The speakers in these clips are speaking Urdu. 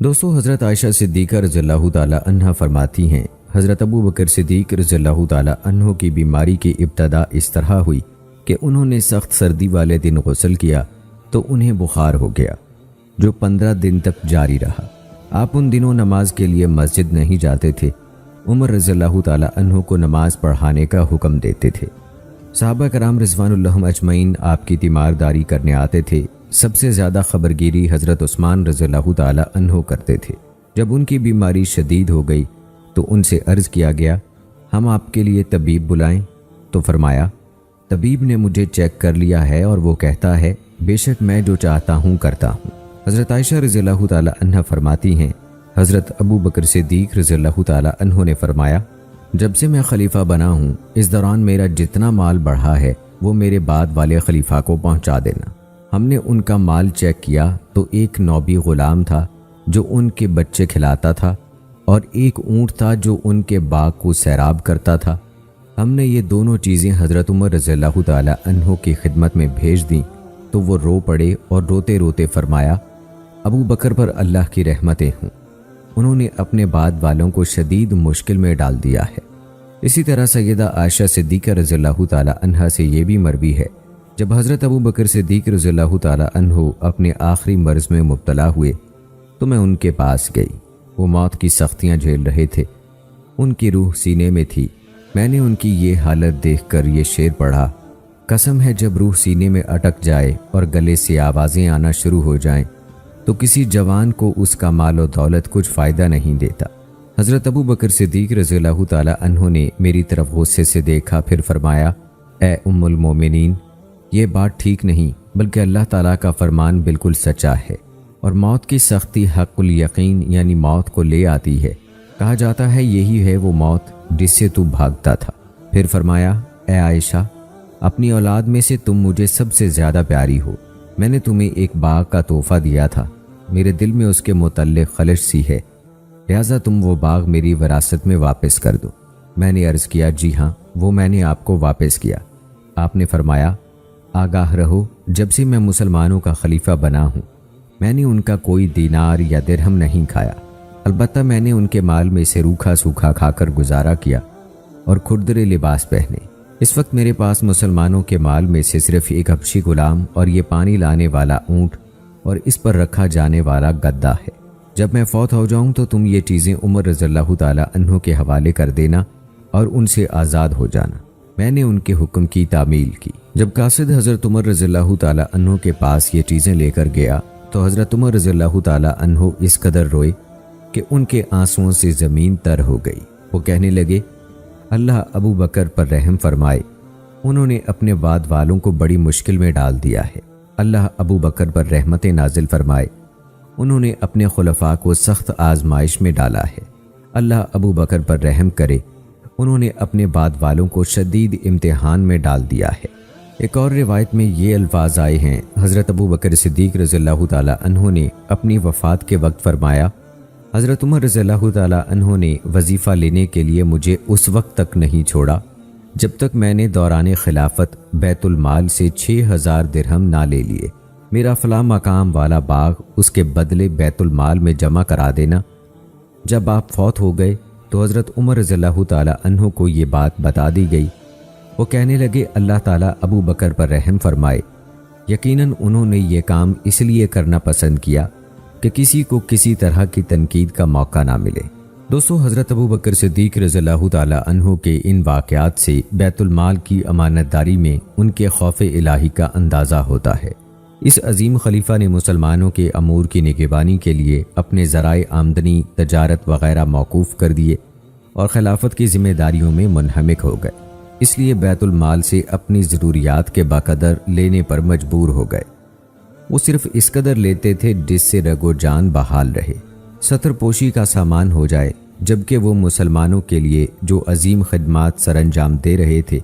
دوستو، حضرت عائشہ صدیقہ رضی اللہ تعالی عنہ فرماتی ہیں، حضرت ابو بکر صدیق رضی اللہ تعالی عنہ کی بیماری کی ابتدا اس طرح ہوئی کہ انہوں نے سخت سردی والے دن غسل کیا تو انہیں بخار ہو گیا، جو 15 دن تک جاری رہا۔ آپ ان دنوں نماز کے لیے مسجد نہیں جاتے تھے۔ عمر رضی اللہ تعالی عنہ کو نماز پڑھانے کا حکم دیتے تھے۔ صحابہ کرام رضوان اللہ اجمعین آپ کی تیمارداری کرنے آتے تھے۔ سب سے زیادہ خبرگیری حضرت عثمان رضی اللہ تعالی عنہ کرتے تھے۔ جب ان کی بیماری شدید ہو گئی تو ان سے عرض کیا گیا، ہم آپ کے لیے طبیب بلائیں؟ تو فرمایا، طبیب نے مجھے چیک کر لیا ہے اور وہ کہتا ہے بے شک میں جو چاہتا ہوں کرتا ہوں۔ حضرت عائشہ رضی اللہ تعالی عنہ فرماتی ہیں، حضرت ابو بکر صدیق رضی اللہ تعالی عنہ نے فرمایا، جب سے میں خلیفہ بنا ہوں اس دوران میرا جتنا مال بڑھا ہے وہ میرے بعد والے خلیفہ کو پہنچا دینا۔ ہم نے ان کا مال چیک کیا تو ایک نوبی غلام تھا جو ان کے بچے کھلاتا تھا، اور ایک اونٹ تھا جو ان کے باغ کو سیراب کرتا تھا۔ ہم نے یہ دونوں چیزیں حضرت عمر رضی اللہ تعالی عنہ کی خدمت میں بھیج دیں تو وہ رو پڑے اور روتے روتے فرمایا، ابو بکر پر اللہ کی رحمتیں ہوں، انہوں نے اپنے بعد والوں کو شدید مشکل میں ڈال دیا ہے۔ اسی طرح سیدہ عائشہ صدیقہ رضی اللہ تعالی عنہ سے یہ بھی مروی ہے، جب حضرت ابو بکر صدیق رضی اللہ تعالی عنہ اپنے آخری مرض میں مبتلا ہوئے تو میں ان کے پاس گئی۔ وہ موت کی سختیاں جھیل رہے تھے، ان کی روح سینے میں تھی۔ میں نے ان کی یہ حالت دیکھ کر یہ شعر پڑھا، قسم ہے جب روح سینے میں اٹک جائے اور گلے سے آوازیں آنا شروع ہو جائیں تو کسی جوان کو اس کا مال و دولت کچھ فائدہ نہیں دیتا۔ حضرت ابو بکر صدیق رضی اللہ تعالی عنہ نے میری طرف غصے سے دیکھا، پھر فرمایا، اے ام المومنین، یہ بات ٹھیک نہیں، بلکہ اللہ تعالیٰ کا فرمان بالکل سچا ہے، اور موت کی سختی حق الیقین یعنی موت کو لے آتی ہے۔ کہا جاتا ہے یہی ہے وہ موت جس سے تو بھاگتا تھا۔ پھر فرمایا، اے عائشہ، اپنی اولاد میں سے تم مجھے سب سے زیادہ پیاری ہو۔ میں نے تمہیں ایک باغ کا تحفہ دیا تھا، میرے دل میں اس کے متعلق خلش سی ہے، لہٰذا تم وہ باغ میری وراثت میں واپس کر دو۔ میں نے عرض کیا، جی ہاں، وہ میں نے آپ کو واپس کیا۔ آپ نے فرمایا، آگاہ رہو، جب سے میں مسلمانوں کا خلیفہ بنا ہوں میں نے ان کا کوئی دینار یا درہم نہیں کھایا، البتہ میں نے ان کے مال میں سے روکھا سوکھا کھا کر گزارا کیا اور کھردرے لباس پہنے۔ اس وقت میرے پاس مسلمانوں کے مال میں سے صرف ایک حبشی غلام اور یہ پانی لانے والا اونٹ اور اس پر رکھا جانے والا گدا ہے۔ جب میں فوت ہو جاؤں تو تم یہ چیزیں عمر رضی اللہ تعالی عنہ کے حوالے کر دینا اور ان سے آزاد ہو جانا۔ میں نے ان کے حکم کی تعمیل کی۔ جب قاصد حضرت عمر رضی اللہ تعالی عنہ کے پاس یہ چیزیں لے کر گیا تو حضرت عمر رضی اللہ تعالی عنہ اس قدر روئے کہ ان کے آنسوؤں سے زمین تر ہو گئی۔ وہ کہنے لگے، اللہ ابو بکر پر رحم فرمائے، انہوں نے اپنے بعد والوں کو بڑی مشکل میں ڈال دیا ہے۔ اللہ ابو بکر پر رحمتیں نازل فرمائے، انہوں نے اپنے خلفاء کو سخت آزمائش میں ڈالا ہے۔ اللہ ابو بکر پر رحم کرے، انہوں نے اپنے بعد والوں کو شدید امتحان میں ڈال دیا ہے۔ ایک اور روایت میں یہ الفاظ آئے ہیں، حضرت ابو بکر صدیق رضی اللہ تعالی عنہ نے اپنی وفات کے وقت فرمایا، حضرت عمر رضی اللہ تعالی عنہ نے وظیفہ لینے کے لیے مجھے اس وقت تک نہیں چھوڑا جب تک میں نے دوران خلافت بیت المال سے 6000 درہم نہ لے لیے۔ میرا فلاں مقام والا باغ اس کے بدلے بیت المال میں جمع کرا دینا۔ جب آپ فوت ہو گئے تو حضرت عمر رضی اللہ تعالی عنہ کو یہ بات بتا دی گئی۔ وہ کہنے لگے، اللہ تعالیٰ ابو بکر پر رحم فرمائے، یقیناً انہوں نے یہ کام اس لیے کرنا پسند کیا کہ کسی کو کسی طرح کی تنقید کا موقع نہ ملے۔ دوستو، حضرت ابو بکر صدیق رضی اللہ تعالی عنہ کے ان واقعات سے بیت المال کی امانت داری میں ان کے خوف الہی کا اندازہ ہوتا ہے۔ اس عظیم خلیفہ نے مسلمانوں کے امور کی نگہبانی کے لیے اپنے ذرائع آمدنی، تجارت وغیرہ موقوف کر دیے اور خلافت کی ذمہ داریوں میں منہمک ہو گئے۔ اس لیے بیت المال سے اپنی ضروریات کے بقدر لینے پر مجبور ہو گئے۔ وہ صرف اس قدر لیتے تھے جس سے رگ و جان بحال رہے، ستر پوشی کا سامان ہو جائے، جبکہ وہ مسلمانوں کے لیے جو عظیم خدمات سر انجام دے رہے تھے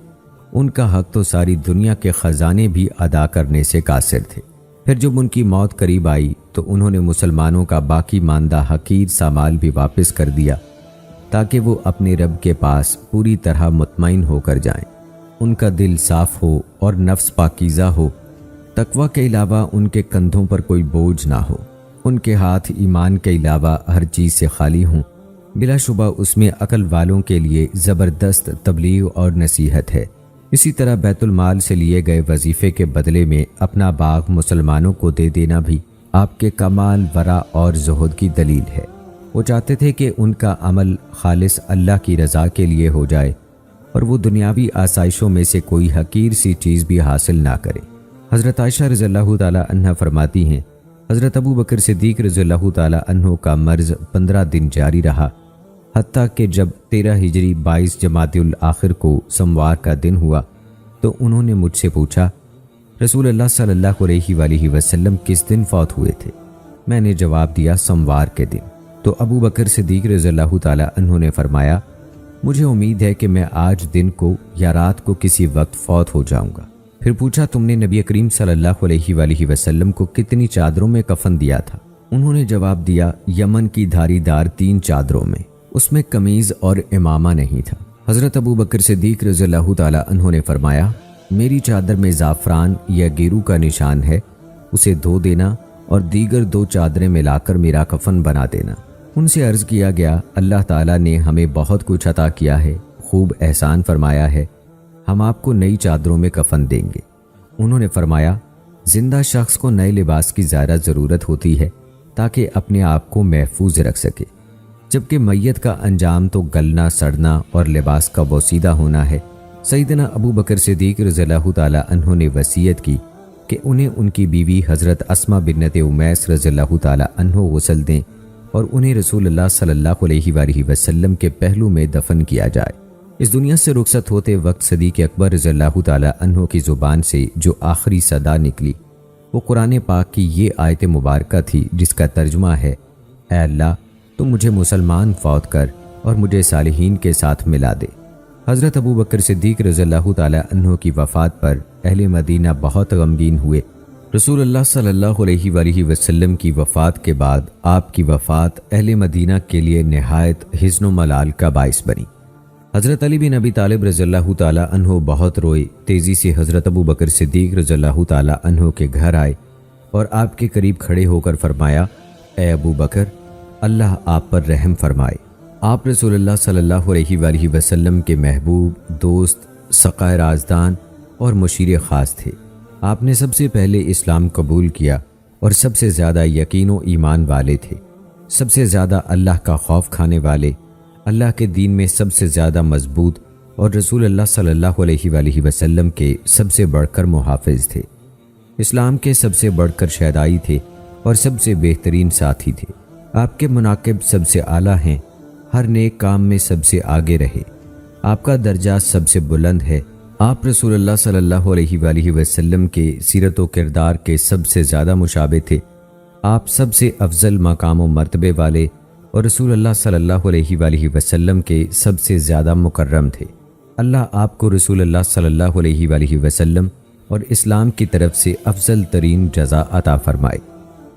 ان کا حق تو ساری دنیا کے خزانے بھی ادا کرنے سے قاصر تھے۔ پھر جب ان کی موت قریب آئی تو انہوں نے مسلمانوں کا باقی ماندہ حقیر سامال بھی واپس کر دیا تاکہ وہ اپنے رب کے پاس پوری طرح مطمئن ہو کر جائیں، ان کا دل صاف ہو اور نفس پاکیزہ ہو، تقوی کے علاوہ ان کے کندھوں پر کوئی بوجھ نہ ہو۔ ان کے ہاتھ ایمان کے علاوہ ہر چیز سے خالی ہوں، بلا شبہ اس میں عقل والوں کے لیے زبردست تبلیغ اور نصیحت ہے۔ اسی طرح بیت المال سے لیے گئے وظیفے کے بدلے میں اپنا باغ مسلمانوں کو دے دینا بھی آپ کے کمال، ورع اور زہد کی دلیل ہے۔ وہ چاہتے تھے کہ ان کا عمل خالص اللہ کی رضا کے لیے ہو جائے اور وہ دنیاوی آسائشوں میں سے کوئی حقیر سی چیز بھی حاصل نہ کرے۔ حضرت عائشہ رضی اللہ تعالی عنہ فرماتی ہیں، حضرت ابو بکر صدیق رضی اللہ تعالی عنہ کا مرض 15 دن جاری رہا، حتیٰ کہ جب 13 ہجری 22 جمادی الاخر کو سموار کا دن ہوا تو انہوں نے مجھ سے پوچھا، رسول اللہ صلی اللہ علیہ وآلہ وسلم کس دن فوت ہوئے تھے؟ میں نے جواب دیا، سموار کے دن۔ تو ابو بکر صدیق رضی اللہ تعالی عنہ نے فرمایا، مجھے امید ہے کہ میں آج دن کو یا رات کو کسی وقت فوت ہو جاؤں گا۔ پھر پوچھا، تم نے نبی کریم صلی اللہ علیہ وآلہ وسلم کو کتنی چادروں میں کفن دیا تھا؟ انہوں نے جواب دیا، یمن کی دھاری دار 3 چادروں میں، اس میں قمیض اور امامہ نہیں تھا۔ حضرت ابو بکر صدیق رضی اللہ تعالی عنہ نے فرمایا، میری چادر میں زعفران یا گیرو کا نشان ہے، اسے دھو دینا اور دیگر 2 چادریں ملا کر میرا کفن بنا دینا۔ ان سے عرض کیا گیا، اللہ تعالیٰ نے ہمیں بہت کچھ عطا کیا ہے، خوب احسان فرمایا ہے، ہم آپ کو نئی چادروں میں کفن دیں گے۔ انہوں نے فرمایا، زندہ شخص کو نئے لباس کی زیادہ ضرورت ہوتی ہے تاکہ اپنے آپ کو محفوظ رکھ سکے، جبکہ میت کا انجام تو گلنا، سڑنا اور لباس کا بوسیدہ ہونا ہے۔ سیدنا ابو بکر صدیق رضی اللہ تعالی عنہ نے وصیت کی کہ انہیں ان کی بیوی حضرت اسماء بنت امیس رضی اللہ تعالی عنہ غسل دیں اور انہیں رسول اللہ صلی اللہ علیہ وآلہ وسلم کے پہلو میں دفن کیا جائے۔ اس دنیا سے رخصت ہوتے وقت صدیق اکبر رضی اللہ تعالی عنہ کی زبان سے جو آخری صدا نکلی وہ قرآن پاک کی یہ آیت مبارکہ تھی، جس کا ترجمہ ہے، اے اللہ تو مجھے مسلمان فوت کر اور مجھے صالحین کے ساتھ ملا دے۔ حضرت ابو بکر صدیق رضی اللہ تعالی عنہ کی وفات پر اہل مدینہ بہت غمگین ہوئے۔ رسول اللہ صلی اللہ علیہ وآلہ وسلم کی وفات کے بعد آپ کی وفات اہل مدینہ کے لیے نہایت حزن و ملال کا باعث بنی۔ حضرت علی بن ابی طالب رضی اللہ تعالی عنہ بہت روئے، تیزی سے حضرت ابو بکر صدیق رضی اللہ تعالی عنہ کے گھر آئے اور آپ کے قریب کھڑے ہو کر فرمایا، اے ابو بکر، اللہ آپ پر رحم فرمائے۔ آپ رسول اللہ صلی اللہ علیہ وآلہ وسلم کے محبوب، دوست، سقائے رازدان اور مشیر خاص تھے۔ آپ نے سب سے پہلے اسلام قبول کیا اور سب سے زیادہ یقین و ایمان والے تھے، سب سے زیادہ اللہ کا خوف کھانے والے، اللہ کے دین میں سب سے زیادہ مضبوط اور رسول اللہ صلی اللہ علیہ وآلہ وسلم کے سب سے بڑھ کر محافظ تھے، اسلام کے سب سے بڑھ کر شہدائی تھے اور سب سے بہترین ساتھی تھے۔ آپ کے مناقب سب سے اعلیٰ ہیں، ہر نیک کام میں سب سے آگے رہے، آپ کا درجہ سب سے بلند ہے۔ آپ رسول اللہ صلی اللہ علیہ وآلہ وسلم کے سیرت و کردار کے سب سے زیادہ مشابہ تھے، آپ سب سے افضل مقام و مرتبے والے اور رسول اللہ صلی اللہ علیہ وآلہ وسلم کے سب سے زیادہ مکرم تھے۔ اللہ آپ کو رسول اللہ صلی اللہ علیہ وآلہ وسلم اور اسلام کی طرف سے افضل ترین جزا عطا فرمائے۔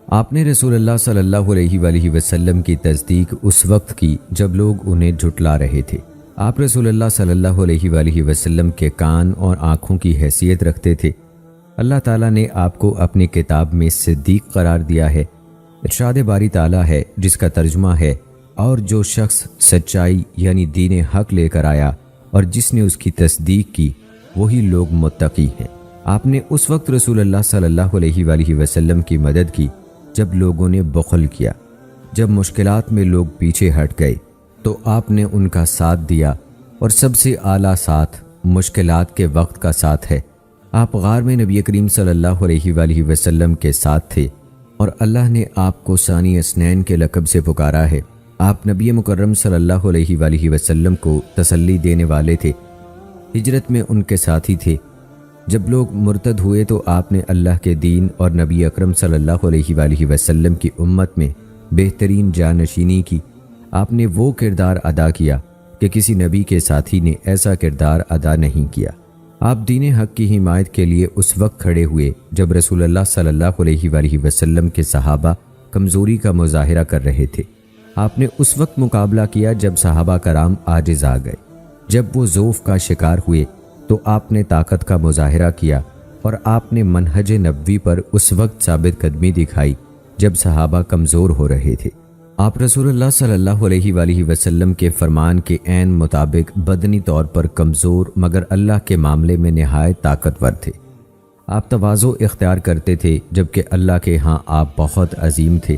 آپ نے رسول اللہ صلی اللہ علیہ وآلہ وسلم کی تصدیق اس وقت کی جب لوگ انہیں جھٹلا رہے تھے۔ آپ رسول اللہ صلی اللہ علیہ وآلہ وسلم کے کان اور آنکھوں کی حیثیت رکھتے تھے۔ اللہ تعالیٰ نے آپ کو اپنی کتاب میں صدیق قرار دیا ہے۔ ارشاد باری تعالیٰ ہے جس کا ترجمہ ہے، اور جو شخص سچائی یعنی دین حق لے کر آیا اور جس نے اس کی تصدیق کی وہی لوگ متقی ہیں۔ آپ نے اس وقت رسول اللہ صلی اللہ علیہ وآلہ وسلم کی مدد کی جب لوگوں نے بخل کیا، جب مشکلات میں لوگ پیچھے ہٹ گئے تو آپ نے ان کا ساتھ دیا، اور سب سے اعلیٰ ساتھ مشکلات کے وقت کا ساتھ ہے۔ آپ غار میں نبی کریم صلی اللہ علیہ وآلہ وسلم کے ساتھ تھے اور اللہ نے آپ کو ثانی اسنین کے لقب سے پکارا ہے۔ آپ نبی مکرم صلی اللہ علیہ وآلہ وسلم کو تسلی دینے والے تھے، ہجرت میں ان کے ساتھی تھے۔ جب لوگ مرتد ہوئے تو آپ نے اللہ کے دین اور نبی اکرم صلی اللہ علیہ وآلہ وسلم کی امت میں بہترین جانشینی کی۔ آپ نے وہ کردار ادا کیا کہ کسی نبی کے ساتھی نے ایسا کردار ادا نہیں کیا۔ آپ دین حق کی حمایت کے لیے اس وقت کھڑے ہوئے جب رسول اللہ صلی اللہ علیہ وآلہ وسلم کے صحابہ کمزوری کا مظاہرہ کر رہے تھے۔ آپ نے اس وقت مقابلہ کیا جب صحابہ کرام عاجز آ گئے۔ جب وہ ضعف کا شکار ہوئے تو آپ نے طاقت کا مظاہرہ کیا اور آپ نے منہج نبوی پر اس وقت ثابت قدمی دکھائی جب صحابہ کمزور ہو رہے تھے۔ آپ رسول اللہ صلی اللہ علیہ وآلہ وسلم کے فرمان کے عین مطابق بدنی طور پر کمزور مگر اللہ کے معاملے میں نہایت طاقتور تھے۔ آپ تواضع اختیار کرتے تھے جبکہ اللہ کے ہاں آپ بہت عظیم تھے۔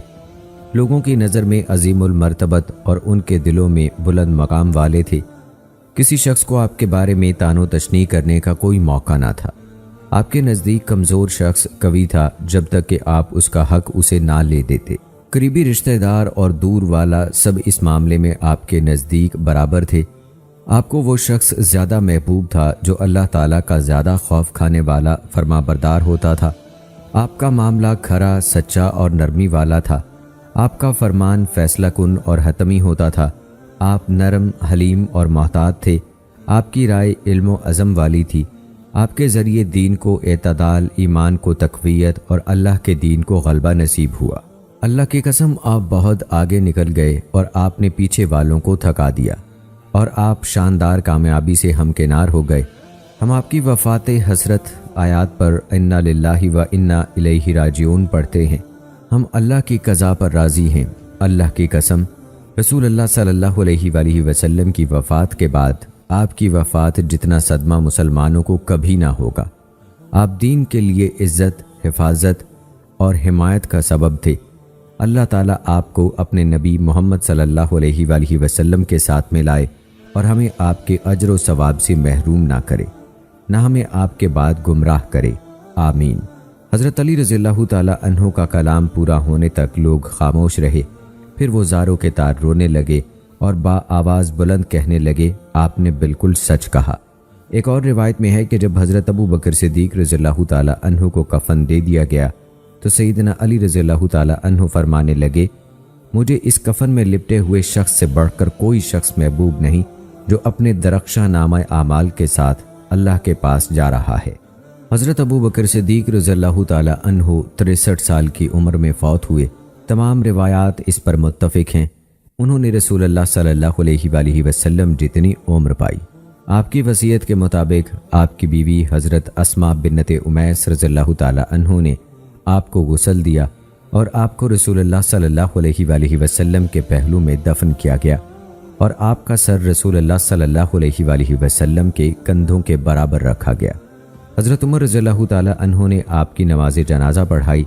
لوگوں کی نظر میں عظیم المرتبت اور ان کے دلوں میں بلند مقام والے تھے۔ کسی شخص کو آپ کے بارے میں طعن و تشنیع کرنے کا کوئی موقع نہ تھا۔ آپ کے نزدیک کمزور شخص قوی تھا جب تک کہ آپ اس کا حق اسے نہ لے دیتے۔ قریبی رشتہ دار اور دور والا سب اس معاملے میں آپ کے نزدیک برابر تھے۔ آپ کو وہ شخص زیادہ محبوب تھا جو اللہ تعالیٰ کا زیادہ خوف کھانے والا فرما بردار ہوتا تھا۔ آپ کا معاملہ کھرا، سچا اور نرمی والا تھا۔ آپ کا فرمان فیصلہ کن اور حتمی ہوتا تھا۔ آپ نرم، حلیم اور محتاط تھے۔ آپ کی رائے علم و عزم والی تھی۔ آپ کے ذریعے دین کو اعتدال، ایمان کو تقویت اور اللہ کے دین کو غلبہ نصیب ہوا۔ اللہ کی قسم آپ بہت آگے نکل گئے اور آپ نے پیچھے والوں کو تھکا دیا اور آپ شاندار کامیابی سے ہمکنار ہو گئے۔ ہم آپ کی وفات حسرت آیات پر انا للہ و انا الیہ راجعون پڑھتے ہیں۔ ہم اللہ کی قضا پر راضی ہیں۔ اللہ کی قسم رسول اللہ صلی اللہ علیہ وآلہ وسلم کی وفات کے بعد آپ کی وفات جتنا صدمہ مسلمانوں کو کبھی نہ ہوگا۔ آپ دین کے لیے عزت، حفاظت اور حمایت کا سبب تھے۔ اللہ تعالیٰ آپ کو اپنے نبی محمد صلی اللہ علیہ وآلہ وسلم کے ساتھ ملائے اور ہمیں آپ کے اجر و ثواب سے محروم نہ کرے، نہ ہمیں آپ کے بعد گمراہ کرے، آمین۔ حضرت علی رضی اللہ تعالیٰ عنہ کا کلام پورا ہونے تک لوگ خاموش رہے، پھر وہ زاروں کے تار رونے لگے اور با آواز بلند کہنے لگے، آپ نے بالکل سچ کہا۔ ایک اور روایت میں ہے کہ جب حضرت ابو بکر صدیق رضی اللہ تعالیٰ عنہ کو کفن دے دیا گیا تو سیدنا علی رضی اللہ تعالیٰ عنہ فرمانے لگے، مجھے اس کفن میں لپٹے ہوئے شخص سے بڑھ کر کوئی شخص محبوب نہیں جو اپنے درخشاں نامہ اعمال کے ساتھ اللہ کے پاس جا رہا ہے۔ حضرت ابو بکر صدیق رضی اللہ تعالیٰ عنہ 63 سال کی عمر میں فوت ہوئے۔ تمام روایات اس پر متفق ہیں۔ انہوں نے رسول اللہ صلی اللہ علیہ وآلہ وسلم جتنی عمر پائی۔ آپ کی وصیت کے مطابق آپ کی بیوی حضرت اسماء بنت امیس رضی اللہ تعالیٰ عنہ نے آپ کو غسل دیا اور آپ کو رسول اللہ صلی اللہ علیہ وآلہ وسلم کے پہلو میں دفن کیا گیا اور آپ کا سر رسول اللہ صلی اللہ علیہ وآلہ وسلم کے کندھوں کے برابر رکھا گیا۔ حضرت عمر رضی اللہ تعالیٰ عنہ نے آپ کی نماز جنازہ پڑھائی۔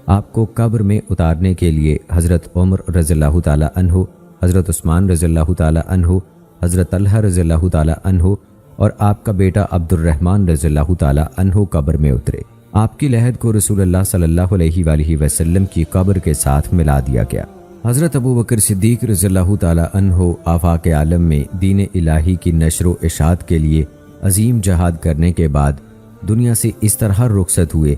آپ کو قبر میں اتارنے کے لیے حضرت عمر رضی اللہ تعالیٰ عنہ، حضرت عثمان رضی اللہ تعالیٰ عنہ، حضرت طلحہ رضی اللہ تعالیٰ عنہ اور آپ کا بیٹا عبد الرحمن رضی اللہ تعالیٰ عنہ قبر میں اترے۔ آپ کی لحد کو رسول اللہ صلی اللہ علیہ وآلہ وسلم کی قبر کے ساتھ ملا دیا گیا۔ حضرت ابو بکر صدیق رضی اللہ تعالیٰ عنہ آفاق عالم میں دین الہی کی نشر و اشاعت کے لیے عظیم جہاد کرنے کے بعد دنیا سے اس طرح رخصت ہوئے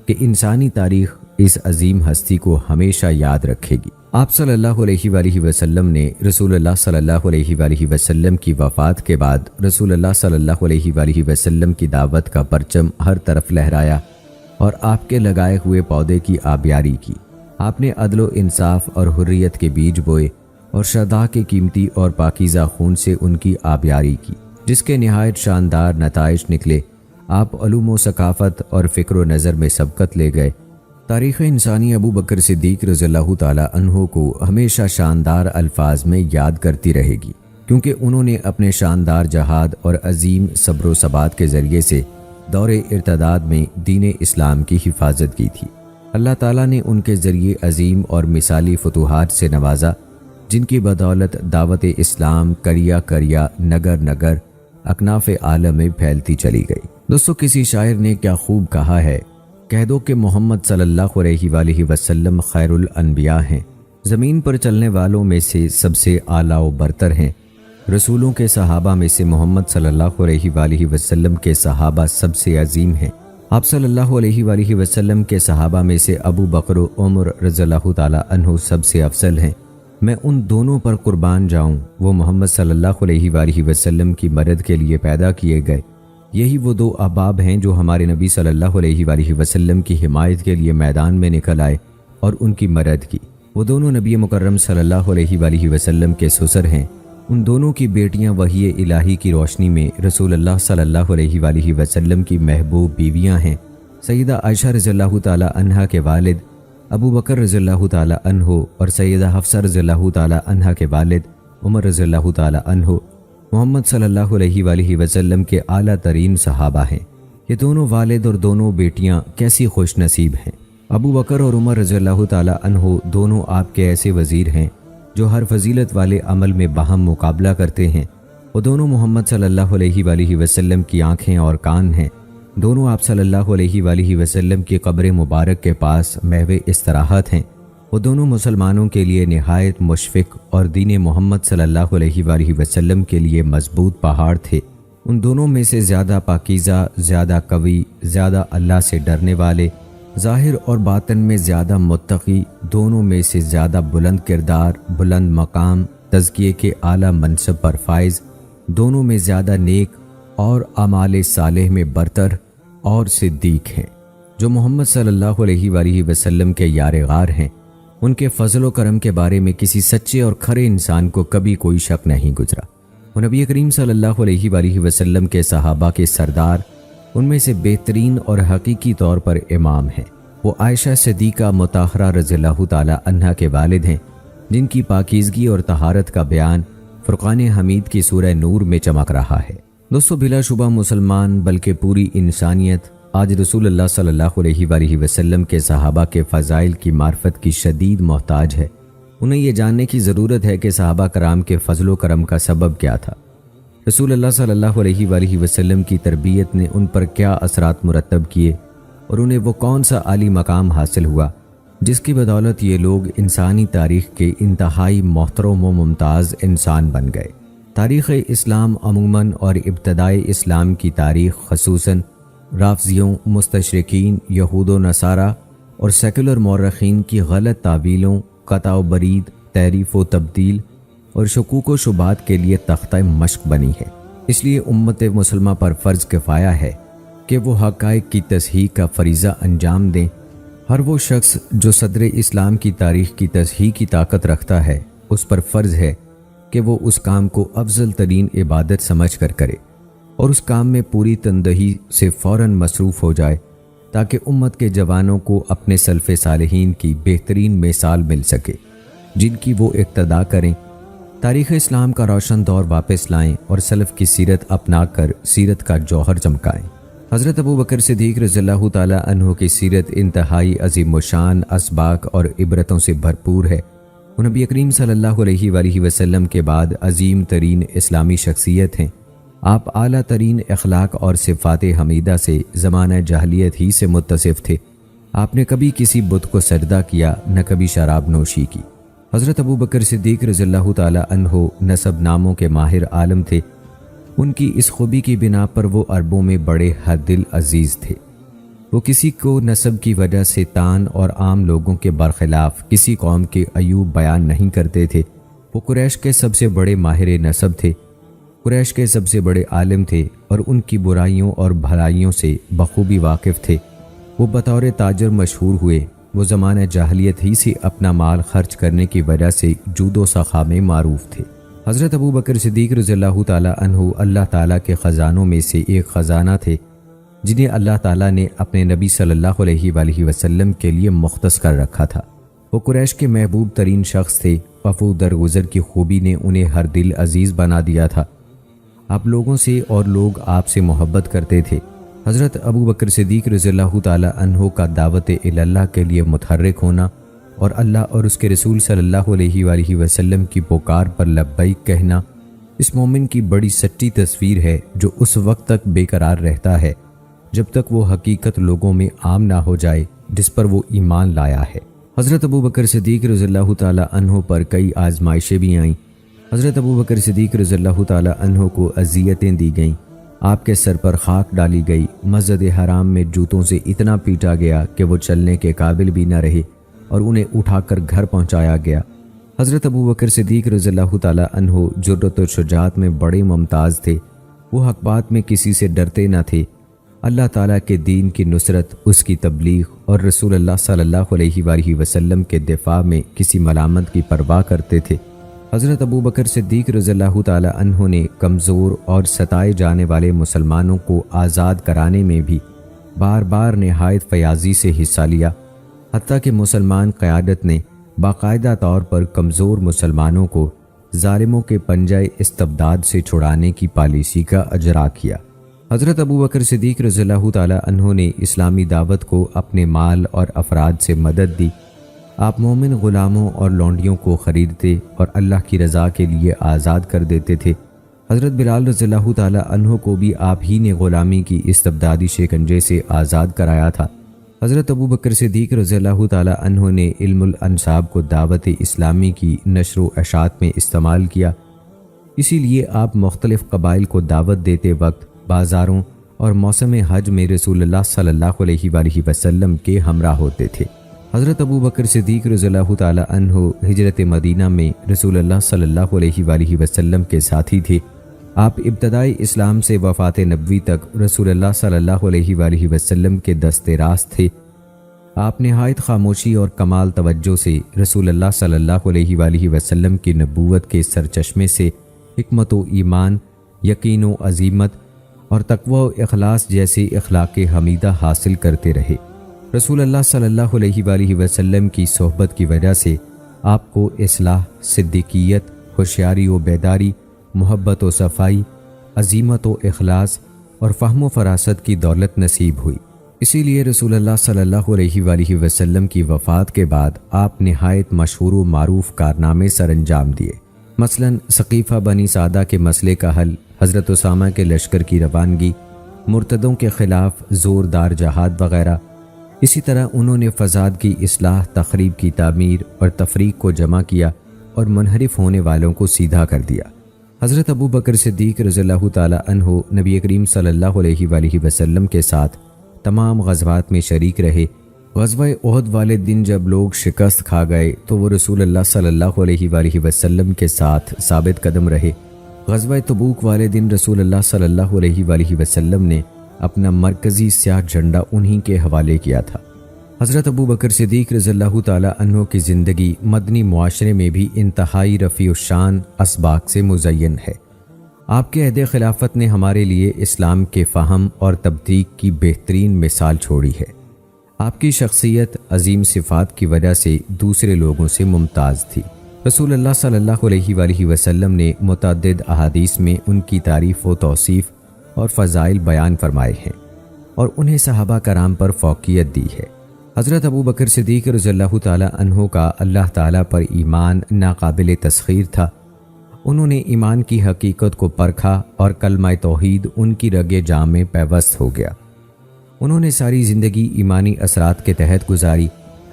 کہ انسانی تاریخ اس عظیم ہستی کو ہمیشہ یاد رکھے گی۔ آپ صلی اللہ علیہ وآلہ وسلم نے رسول اللہ صلی اللہ علیہ وآلہ وسلم کی وفات کے بعد رسول اللہ صلی اللہ علیہ وآلہ وسلم کی دعوت کا پرچم ہر طرف لہرایا اور آپ کے لگائے ہوئے پودے کی آبیاری کی۔ آپ نے عدل و انصاف اور حریت کے بیج بوئے اور شہداء کے قیمتی اور پاکیزہ خون سے ان کی آبیاری کی، جس کے نہایت شاندار نتائج نکلے۔ آپ علوم و ثقافت اور فکر و نظر میں سبقت لے گئے۔ تاریخ انسانی ابو بکر صدیق رضی اللہ تعالیٰ عنہ کو ہمیشہ شاندار الفاظ میں یاد کرتی رہے گی، کیونکہ انہوں نے اپنے شاندار جہاد اور عظیم صبر و ثبات کے ذریعے سے دور ارتداد میں دین اسلام کی حفاظت کی تھی۔ اللہ تعالیٰ نے ان کے ذریعے عظیم اور مثالی فتوحات سے نوازا، جن کی بدولت دعوت اسلام کریا کریا نگر نگر اکناف عالم میں پھیلتی چلی گئی۔ دوستو، کسی شاعر نے کیا خوب کہا ہے، کہہ دو کہ محمد صلی اللہ علیہ وآلہ وسلم خیر الانبیاء ہیں، زمین پر چلنے والوں میں سے سب سے اعلیٰ و برتر ہیں۔ رسولوں کے صحابہ میں سے محمد صلی اللہ علیہ وآلہ وسلم کے صحابہ سب سے عظیم ہیں۔ آپ صلی اللہ علیہ وآلہ وسلم کے صحابہ میں سے ابو بکر و عمر رضی اللہ تعالیٰ عنہ سب سے افضل ہیں۔ میں ان دونوں پر قربان جاؤں، وہ محمد صلی اللہ علیہ وآلہ وسلم کی مدد کے لیے پیدا کیے گئے۔ یہی وہ دو احباب ہیں جو ہمارے نبی صلی اللہ علیہ وآلہ وسلم کی حمایت کے لیے میدان میں نکل آئے اور ان کی مدد کی۔ وہ دونوں نبی مکرم صلی اللہ علیہ وآلہ وسلم کے سسر ہیں۔ ان دونوں کی بیٹیاں وحی الہی کی روشنی میں رسول اللہ صلی اللہ علیہ وآلہ وسلم کی محبوب بیویاں ہیں۔ سیدہ عائشہ رضی اللہ تعالی عنہا کے والد ابو بکر رضی اللہ تعالیٰ عنہ اور سیدہ حفصہ رضی اللہ تعالیٰ عنہ کے والد عمر رضی اللہ تعالیٰ عنہ محمد صلی اللہ علیہ وآلہ وسلم کے اعلیٰ ترین صحابہ ہیں۔ یہ دونوں والد اور دونوں بیٹیاں کیسی خوش نصیب ہیں۔ ابو بکر اور عمر رضی اللہ تعالیٰ عنہ دونوں آپ کے ایسے وزیر ہیں جو ہر فضیلت والے عمل میں باہم مقابلہ کرتے ہیں۔ وہ دونوں محمد صلی اللہ علیہ وآلہ وسلم کی آنکھیں اور کان ہیں۔ دونوں آپ صلی اللہ علیہ وآلہ وسلم کی قبر مبارک کے پاس محو استراحت ہیں۔ وہ دونوں مسلمانوں کے لیے نہایت مشفق اور دین محمد صلی اللہ علیہ وآلہ وسلم کے لیے مضبوط پہاڑ تھے۔ ان دونوں میں سے زیادہ پاکیزہ، زیادہ قوی، زیادہ اللہ سے ڈرنے والے، ظاہر اور باطن میں زیادہ متقی، دونوں میں سے زیادہ بلند کردار، بلند مقام، تزکیے کے اعلیٰ منصب پر فائز، دونوں میں زیادہ نیک اور اعمال صالح میں برتر اور صدیق ہیں، جو محمد صلی اللہ علیہ وآلہ وسلم کے یار غار ہیں۔ ان کے فضل و کرم کے بارے میں کسی سچے اور کھرے انسان کو کبھی کوئی شک نہیں گزرا۔ وہ نبی کریم صلی اللہ علیہ وآلہ وسلم کے صحابہ کے سردار، ان میں سے بہترین اور حقیقی طور پر امام ہیں۔ وہ عائشہ صدیقہ مطہرہ رضی اللہ تعالیٰ عنہا کے والد ہیں، جن کی پاکیزگی اور طہارت کا بیان فرقان حمید کی سورہ نور میں چمک رہا ہے۔ دوستو، بلا شبہ مسلمان بلکہ پوری انسانیت آج رسول اللہ صلی اللہ علیہ وآلہ وسلم کے صحابہ کے فضائل کی معرفت کی شدید محتاج ہے۔ انہیں یہ جاننے کی ضرورت ہے کہ صحابہ کرام کے فضل و کرم کا سبب کیا تھا۔ رسول اللہ صلی اللہ علیہ وآلہ وسلم کی تربیت نے ان پر کیا اثرات مرتب کیے اور انہیں وہ کون سا عالی مقام حاصل ہوا جس کی بدولت یہ لوگ انسانی تاریخ کے انتہائی محترم و ممتاز انسان بن گئے۔ تاریخ اسلام عموماً اور ابتدائی اسلام کی تاریخ خصوصاً رافضیوں، مستشرقین، یہود و نصارہ اور سیکولر مورخین کی غلط تعویلوں، قطع و برید، تحریف و تبدیل اور شکوک و شبہات کے لیے تختہ مشق بنی ہے۔ اس لیے امت مسلمہ پر فرض کفایہ ہے کہ وہ حقائق کی تصحیح کا فریضہ انجام دیں۔ ہر وہ شخص جو صدر اسلام کی تاریخ کی تصحیح کی طاقت رکھتا ہے، اس پر فرض ہے کہ وہ اس کام کو افضل ترین عبادت سمجھ کر کرے اور اس کام میں پوری تندہی سے فوراً مصروف ہو جائے، تاکہ امت کے جوانوں کو اپنے سلف صالحین کی بہترین مثال مل سکے جن کی وہ اقتداء کریں، تاریخ اسلام کا روشن دور واپس لائیں اور سلف کی سیرت اپنا کر سیرت کا جوہر چمکائیں۔ حضرت ابو بکر صدیق رضی اللہ تعالیٰ عنہ کی سیرت انتہائی عظیم و شان، اسباق اور عبرتوں سے بھرپور ہے۔ وہ نبی کریم صلی اللہ علیہ وآلہ وسلم کے بعد عظیم ترین اسلامی شخصیت ہیں۔ آپ اعلیٰ ترین اخلاق اور صفات حمیدہ سے زمانہ جاہلیت ہی سے متصف تھے۔ آپ نے کبھی کسی بت کو سجدہ کیا، نہ کبھی شراب نوشی کی۔ حضرت ابو بکر صدیق رضی اللہ تعالیٰ عنہ نسب ناموں کے ماہر عالم تھے۔ ان کی اس خوبی کی بنا پر وہ عربوں میں بڑے ہر دل عزیز تھے۔ وہ کسی کو نسب کی وجہ سے تان اور عام لوگوں کے برخلاف کسی قوم کے عیوب بیان نہیں کرتے تھے۔ وہ قریش کے سب سے بڑے ماہر نسب تھے، قریش کے سب سے بڑے عالم تھے اور ان کی برائیوں اور بھلائیوں سے بخوبی واقف تھے۔ وہ بطور تاجر مشہور ہوئے۔ وہ زمانہ جاہلیت ہی سے اپنا مال خرچ کرنے کی وجہ سے جود و سخا میں معروف تھے۔ حضرت ابو بکر صدیق رضی اللہ تعالیٰ عنہ اللہ تعالیٰ کے خزانوں میں سے ایک خزانہ تھے، جنہیں اللہ تعالیٰ نے اپنے نبی صلی اللہ علیہ وآلہ وسلم کے لیے مختص کر رکھا تھا۔ وہ قریش کے محبوب ترین شخص تھے۔ وفو درگزر کی خوبی نے انہیں ہر دل عزیز بنا دیا تھا۔ آپ لوگوں سے اور لوگ آپ سے محبت کرتے تھے۔ حضرت ابو بکر صدیق رضی اللہ تعالیٰ عنہ کا دعوت اللہ کے لیے متحرک ہونا اور اللہ اور اس کے رسول صلی اللہ علیہ وآلہ وسلم کی پکار پر لبیک کہنا اس مومن کی بڑی سچی تصویر ہے، جو اس وقت تک بے قرار رہتا ہے جب تک وہ حقیقت لوگوں میں عام نہ ہو جائے جس پر وہ ایمان لایا ہے۔ حضرت ابو بکر صدیق رضی اللہ تعالیٰ عنہ پر کئی آزمائشیں بھی آئیں۔ حضرت ابو بکر صدیق رضی اللہ تعالیٰ عنہ کو اذیتیں دی گئیں، آپ کے سر پر خاک ڈالی گئی، مسجد حرام میں جوتوں سے اتنا پیٹا گیا کہ وہ چلنے کے قابل بھی نہ رہے اور انہیں اٹھا کر گھر پہنچایا گیا۔ حضرت ابو بکر صدیق رضی اللہ تعالیٰ عنہ جرأت و شجاعت میں بڑے ممتاز تھے۔ وہ حق بات میں کسی سے ڈرتے نہ تھے۔ اللہ تعالیٰ کے دین کی نصرت، اس کی تبلیغ اور رسول اللہ صلی اللہ علیہ وآلہ وسلم کے دفاع میں کسی ملامت کی پرواہ کرتے تھے۔ حضرت ابو بکر صدیق رضی اللہ تعالیٰ عنہ نے کمزور اور ستائے جانے والے مسلمانوں کو آزاد کرانے میں بھی بار بار نہایت فیاضی سے حصہ لیا۔ حتیٰ کہ مسلمان قیادت نے باقاعدہ طور پر کمزور مسلمانوں کو ظالموں کے پنجہ استبداد سے چھڑانے کی پالیسی کا اجرا کیا۔ حضرت ابوبکر صدیق رضی اللہ تعالیٰ عنہ نے اسلامی دعوت کو اپنے مال اور افراد سے مدد دی۔ آپ مومن غلاموں اور لونڈیوں کو خریدتے اور اللہ کی رضا کے لیے آزاد کر دیتے تھے۔ حضرت بلال رضی اللہ تعالیٰ عنہ کو بھی آپ ہی نے غلامی کی استبدادی شکنجے سے آزاد کرایا تھا۔ حضرت ابوبکر صدیق رضی اللہ تعالیٰ عنہ نے علم الانساب کو دعوت اسلامی کی نشر و اشاعت میں استعمال کیا۔ اسی لیے آپ مختلف قبائل کو دعوت دیتے وقت بازاروں اور موسم حج میں رسول اللہ صلی اللہ علیہ وآلہ وسلم کے ہمراہ ہوتے تھے۔ حضرت ابوبکر صدیق رضی اللہ تعالیٰ عنہ ہجرت مدینہ میں رسول اللہ صلی اللہ علیہ وآلہ وسلم کے ساتھی تھے۔ آپ ابتدائی اسلام سے وفات نبوی تک رسول اللہ صلی اللہ علیہ وآلہ وسلم کے دست راست تھے۔ آپ نہایت خاموشی اور کمال توجہ سے رسول اللہ صلی اللہ علیہ وآلہ وسلم کی نبوت کے سرچشمے سے حکمت و ایمان، یقین و عزیمت اور تقوی و اخلاص جیسے اخلاق حمیدہ حاصل کرتے رہے۔ رسول اللہ صلی اللہ علیہ وآلہ وسلم کی صحبت کی وجہ سے آپ کو اصلاح، صدیقیت، ہوشیاری و بیداری، محبت و صفائی، عزیمت و اخلاص اور فہم و فراست کی دولت نصیب ہوئی۔ اسی لیے رسول اللہ صلی اللہ علیہ وآلہ وسلم کی وفات کے بعد آپ نہایت مشہور و معروف کارنامے سر انجام دیے۔ مثلاً ثقیفہ بنی سعدہ کے مسئلے کا حل، حضرت اسامہ کے لشکر کی روانگی، مرتدوں کے خلاف زوردار جہاد وغیرہ۔ اسی طرح انہوں نے فساد کی اصلاح، تخریب کی تعمیر اور تفریق کو جمع کیا اور منحرف ہونے والوں کو سیدھا کر دیا۔ حضرت ابوبکر صدیق رضی اللہ تعالیٰ عنہ نبی کریم صلی اللہ علیہ وآلہ وسلم کے ساتھ تمام غزوات میں شریک رہے۔ غزوہ احد والے دن جب لوگ شکست کھا گئے تو وہ رسول اللہ صلی اللہ علیہ وآلہ وسلم کے ساتھ ثابت قدم رہے۔ غزوہ تبوک والے دن رسول اللہ صلی اللہ علیہ وآلہ وسلم نے اپنا مرکزی سیاہ جھنڈا انہی کے حوالے کیا تھا۔ حضرت ابوبکر صدیق رضی اللہ تعالیٰ عنہ کی زندگی مدنی معاشرے میں بھی انتہائی رفیع الشان اسباق سے مزین ہے۔ آپ کے عہد خلافت نے ہمارے لیے اسلام کے فہم اور تبلیغ کی بہترین مثال چھوڑی ہے۔ آپ کی شخصیت عظیم صفات کی وجہ سے دوسرے لوگوں سے ممتاز تھی۔ رسول اللہ صلی اللہ علیہ وآلہ وسلم نے متعدد احادیث میں ان کی تعریف و توصیف اور فضائل بیان فرمائے ہیں اور انہیں صحابہ کرام پر فوقیت دی ہے۔ حضرت ابوبکر صدیق رضی اللہ تعالیٰ عنہ کا اللہ تعالیٰ پر ایمان ناقابل تسخیر تھا۔ انہوں نے ایمان کی حقیقت کو پرکھا اور کلمہ توحید ان کی رگ جان میں پیوست ہو گیا۔ انہوں نے ساری زندگی ایمانی اثرات کے تحت گزاری۔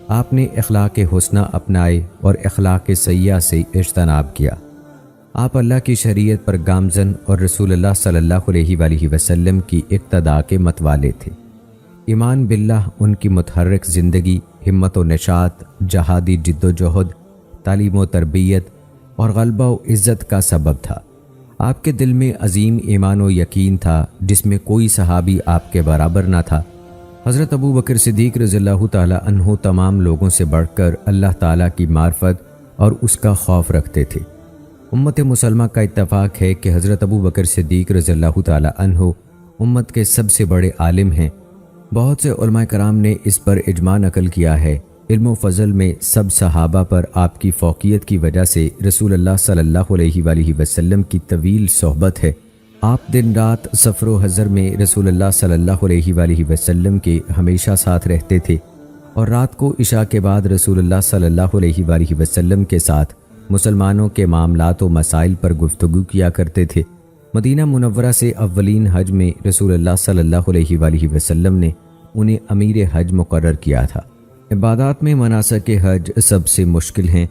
آپ نے اخلاق حسنہ اپنائے اور اخلاق سیئہ سے اجتناب کیا۔ آپ اللہ کی شریعت پر گامزن اور رسول اللہ صلی اللہ علیہ وآلہ وسلم کی اقتداء کے متوالے تھے۔ ایمان باللہ ان کی متحرک زندگی، ہمت و نشاط، جہادی جد و جہد، تعلیم و تربیت اور غلبہ و عزت کا سبب تھا۔ آپ کے دل میں عظیم ایمان و یقین تھا جس میں کوئی صحابی آپ کے برابر نہ تھا۔ حضرت ابوبکر صدیق رضی اللہ تعالیٰ عنہ تمام لوگوں سے بڑھ کر اللہ تعالیٰ کی معرفت اور اس کا خوف رکھتے تھے۔ امت مسلمہ کا اتفاق ہے کہ حضرت ابوبکر صدیق رضی اللہ تعالیٰ عنہ امت کے سب سے بڑے عالم ہیں۔ بہت سے علماء کرام نے اس پر اجماع نقل کیا ہے۔ علم و فضل میں سب صحابہ پر آپ کی فوقیت کی وجہ سے رسول اللہ صلی اللہ علیہ وآلہ وسلم کی طویل صحبت ہے۔ آپ دن رات سفر و حضر میں رسول اللہ صلی اللہ علیہ وآلہ وسلم کے ہمیشہ ساتھ رہتے تھے اور رات کو عشاء کے بعد رسول اللہ صلی اللہ علیہ وآلہ وسلم کے ساتھ مسلمانوں کے معاملات و مسائل پر گفتگو کیا کرتے تھے۔ مدینہ منورہ سے اولین حج میں رسول اللہ صلی اللہ علیہ وآلہ وسلم نے انہیں امیر حج مقرر کیا تھا۔ عبادات میں مناسک حج سب سے مشکل ہیں۔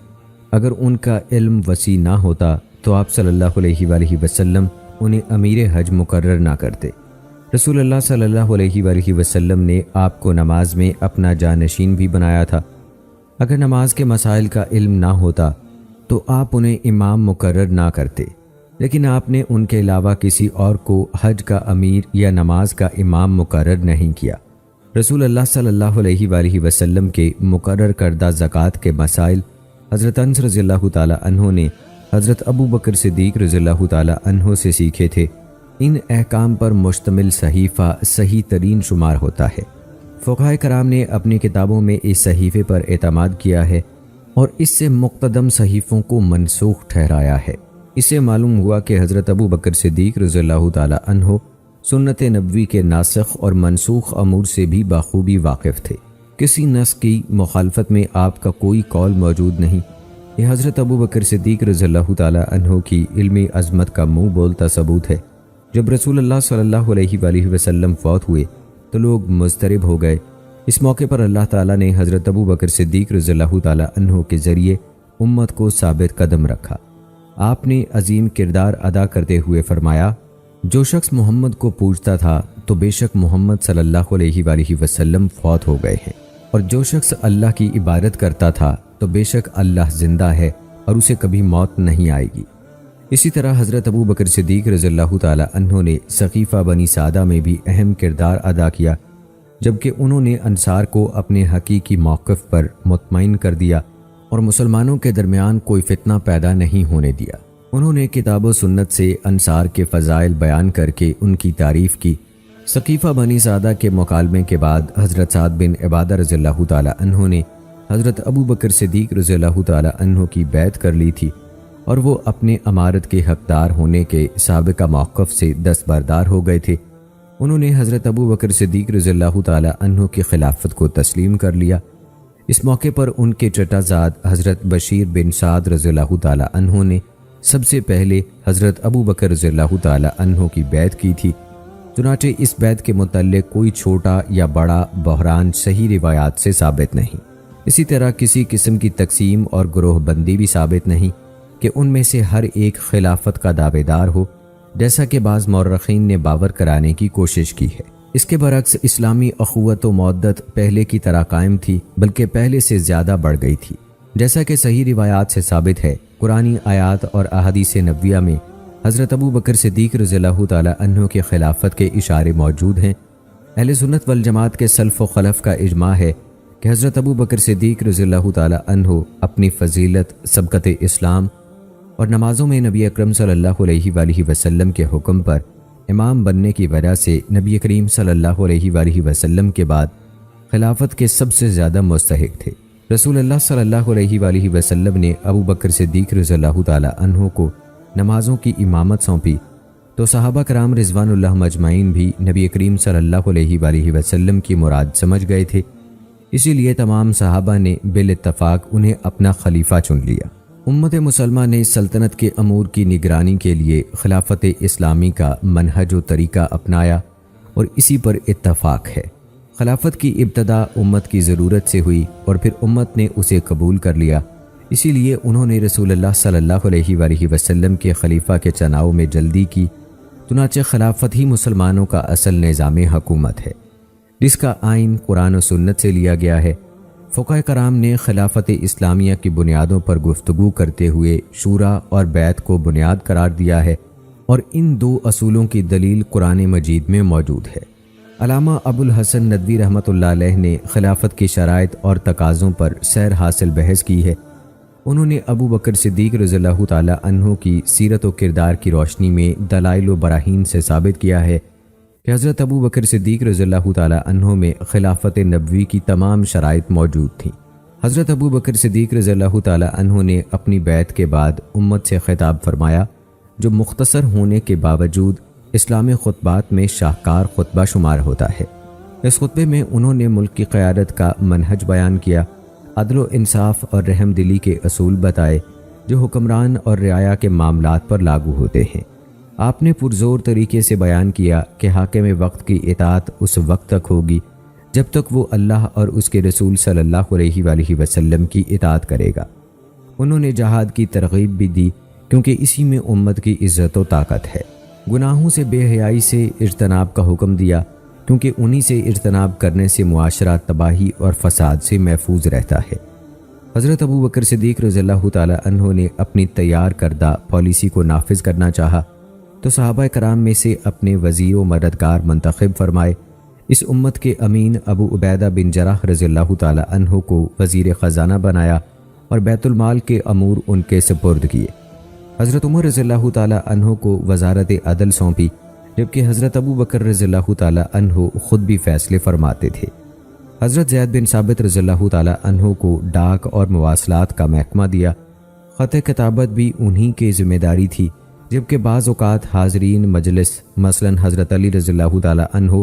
اگر ان کا علم وسیع نہ ہوتا تو آپ صلی اللہ علیہ وآلہ وسلم انہیں امیر حج مقرر نہ کرتے۔ رسول اللہ صلی اللہ علیہ وآلہ وسلم نے آپ کو نماز میں اپنا جانشین بھی بنایا تھا۔ اگر نماز کے مسائل کا علم نہ ہوتا تو آپ انہیں امام مقرر نہ کرتے، لیکن آپ نے ان کے علاوہ کسی اور کو حج کا امیر یا نماز کا امام مقرر نہیں کیا۔ رسول اللہ صلی اللہ علیہ وآلہ وسلم کے مقرر کردہ زکوٰۃ کے مسائل حضرت انس رضی اللہ تعالیٰ عنہ نے حضرت ابوبکر صدیق رضی اللہ تعالیٰ عنہ سے سیکھے تھے۔ ان احکام پر مشتمل صحیفہ صحیح ترین شمار ہوتا ہے۔ فقہائے کرام نے اپنی کتابوں میں اس صحیفے پر اعتماد کیا ہے اور اس سے مقتدم صحیفوں کو منسوخ ٹھہرایا ہے۔ اس سے معلوم ہوا کہ حضرت ابو بکر صدیق رضی اللہ تعالی عنہ سنت نبوی کے ناسخ اور منسوخ امور سے بھی بخوبی واقف تھے۔ کسی نص کی مخالفت میں آپ کا کوئی قول موجود نہیں۔ یہ حضرت ابو بکر صدیق رضی اللہ تعالی عنہ کی علمی عظمت کا منہ بولتا ثبوت ہے۔ جب رسول اللہ صلی اللہ علیہ وآلہ وسلم فوت ہوئے تو لوگ مضطرب ہو گئے۔ اس موقع پر اللہ تعالیٰ نے حضرت ابو بکر صدیق رضی اللہ تعالی عنہ کے ذریعے امت کو ثابت قدم رکھا۔ آپ نے عظیم کردار ادا کرتے ہوئے فرمایا، جو شخص محمد کو پوجتا تھا تو بے شک محمد صلی اللہ علیہ وآلہ وسلم فوت ہو گئے ہیں، اور جو شخص اللہ کی عبادت کرتا تھا تو بے شک اللہ زندہ ہے اور اسے کبھی موت نہیں آئے گی۔ اسی طرح حضرت ابو بکر صدیق رضی اللہ تعالی عنہ نے سقیفہ بنی سعدہ میں بھی اہم کردار ادا کیا، جبکہ انہوں نے انصار کو اپنے حقیقی موقف پر مطمئن کر دیا اور مسلمانوں کے درمیان کوئی فتنہ پیدا نہیں ہونے دیا۔ انہوں نے کتاب و سنت سے انصار کے فضائل بیان کر کے ان کی تعریف کی۔ سقیفہ بنی سعدہ کے مکالمے کے بعد حضرت سعد بن عبادہ رضی اللہ تعالی عنہ نے حضرت ابو بکر صدیق رضی اللہ تعالی عنہ کی بیعت کر لی تھی، اور وہ اپنے امارت کے حقدار ہونے کے سابقہ موقف سے دستبردار ہو گئے تھے۔ انہوں نے حضرت ابو بکر صدیق رضی اللہ تعالی عنہ کی خلافت کو تسلیم کر لیا۔ اس موقع پر ان کے چچا زاد حضرت بشیر بن سعد رضی اللہ تعالی عنہ نے سب سے پہلے حضرت ابو بکر رضی اللہ تعالی عنہ کی بیعت کی تھی۔ چنانچہ اس بیعت کے متعلق کوئی چھوٹا یا بڑا بحران صحیح روایات سے ثابت نہیں۔ اسی طرح کسی قسم کی تقسیم اور گروہ بندی بھی ثابت نہیں کہ ان میں سے ہر ایک خلافت کا دعوے دار ہو، جیسا کہ بعض مورخین نے باور کرانے کی کوشش کی ہے۔ اس کے برعکس اسلامی اخوت و مودت پہلے کی طرح قائم تھی، بلکہ پہلے سے زیادہ بڑھ گئی تھی۔ جیسا کہ صحیح روایات سے ثابت ہے، قرآنی آیات اور احادیث نبویہ میں حضرت ابو بکر صدیق رضی اللہ تعالی عنہ کے خلافت کے اشارے موجود ہیں۔ اہل سنت والجماعت کے سلف و خلف کا اجماع ہے کہ حضرت ابو بکر صدیق رضی اللہ تعالی عنہ اپنی فضیلت، سبقت اسلام اور نمازوں میں نبی اکرم صلی اللہ علیہ وآلہ وسلم کے حکم پر امام بننے کی وجہ سے نبی کریم صلی اللہ علیہ وآلہ وسلم کے بعد خلافت کے سب سے زیادہ مستحق تھے۔ رسول اللہ صلی اللہ علیہ وآلہ وسلم نے ابو بکر صدیق رضی اللہ تعالی عنہ کو نمازوں کی امامت سونپی تو صحابہ کرام رضوان اللہ مجمعین بھی نبی کریم صلی اللہ علیہ وآلہ وسلم کی مراد سمجھ گئے تھے، اسی لیے تمام صحابہ نے بالاتفاق انہیں اپنا خلیفہ چن لیا۔ امت مسلمہ نے سلطنت کے امور کی نگرانی کے لیے خلافت اسلامی کا منہج و طریقہ اپنایا اور اسی پر اتفاق ہے۔ خلافت کی ابتدا امت کی ضرورت سے ہوئی اور پھر امت نے اسے قبول کر لیا، اسی لیے انہوں نے رسول اللہ صلی اللہ علیہ وآلہ وسلم کے خلیفہ کے چناؤ میں جلدی کی۔ چنانچہ خلافت ہی مسلمانوں کا اصل نظام حکومت ہے، جس کا آئین قرآن و سنت سے لیا گیا ہے۔ فقہائے کرام نے خلافت اسلامیہ کی بنیادوں پر گفتگو کرتے ہوئے شورا اور بیعت کو بنیاد قرار دیا ہے، اور ان دو اصولوں کی دلیل قرآن مجید میں موجود ہے۔ علامہ ابو الحسن ندوی رحمۃ اللہ علیہ نے خلافت کی شرائط اور تقاضوں پر سیر حاصل بحث کی ہے۔ انہوں نے ابو بکر صدیق رضی اللہ تعالی عنہ کی سیرت و کردار کی روشنی میں دلائل و براہین سے ثابت کیا ہے کہ حضرت ابو بکر صدیق رضی اللہ تعالی عنہ میں خلافت نبوی کی تمام شرائط موجود تھیں۔ حضرت ابو بکر صدیق رضی اللہ تعالی عنہ نے اپنی بیعت کے بعد امت سے خطاب فرمایا، جو مختصر ہونے کے باوجود اسلامی خطبات میں شاہکار خطبہ شمار ہوتا ہے۔ اس خطبے میں انہوں نے ملک کی قیادت کا منہج بیان کیا، عدل و انصاف اور رحم دلی کے اصول بتائے جو حکمران اور رعایا کے معاملات پر لاگو ہوتے ہیں۔ آپ نے پرزور طریقے سے بیان کیا کہ حاکم وقت کی اطاعت اس وقت تک ہوگی جب تک وہ اللہ اور اس کے رسول صلی اللہ علیہ وآلہ وسلم کی اطاعت کرے گا۔ انہوں نے جہاد کی ترغیب بھی دی کیونکہ اسی میں امت کی عزت و طاقت ہے۔ گناہوں سے بے حیائی سے اجتناب کا حکم دیا کیونکہ انہی سے اجتناب کرنے سے معاشرہ تباہی اور فساد سے محفوظ رہتا ہے۔ حضرت ابو بکر صدیق رضی اللہ تعالی عنہ نے اپنی تیار کردہ پالیسی کو نافذ کرنا چاہا تو صحابہ کرام میں سے اپنے وزیر و مددگار منتخب فرمائے۔ اس امت کے امین ابو عبیدہ بن جراح رضی اللہ تعالی عنہ کو وزیر خزانہ بنایا اور بیت المال کے امور ان کے سپرد کیے۔ حضرت عمر رضی اللہ تعالی عنہ کو وزارت عدل سونپی، جبکہ حضرت ابو بکر رضی اللہ تعالی عنہ خود بھی فیصلے فرماتے تھے۔ حضرت زید بن ثابت رضی اللہ تعالیٰ عنہ کو ڈاک اور مواصلات کا محکمہ دیا۔ خط کتابت بھی انہی کی ذمہ داری تھی، جبکہ بعض اوقات حاضرین مجلس مثلا حضرت علی رضی اللہ تعالیٰ عنہ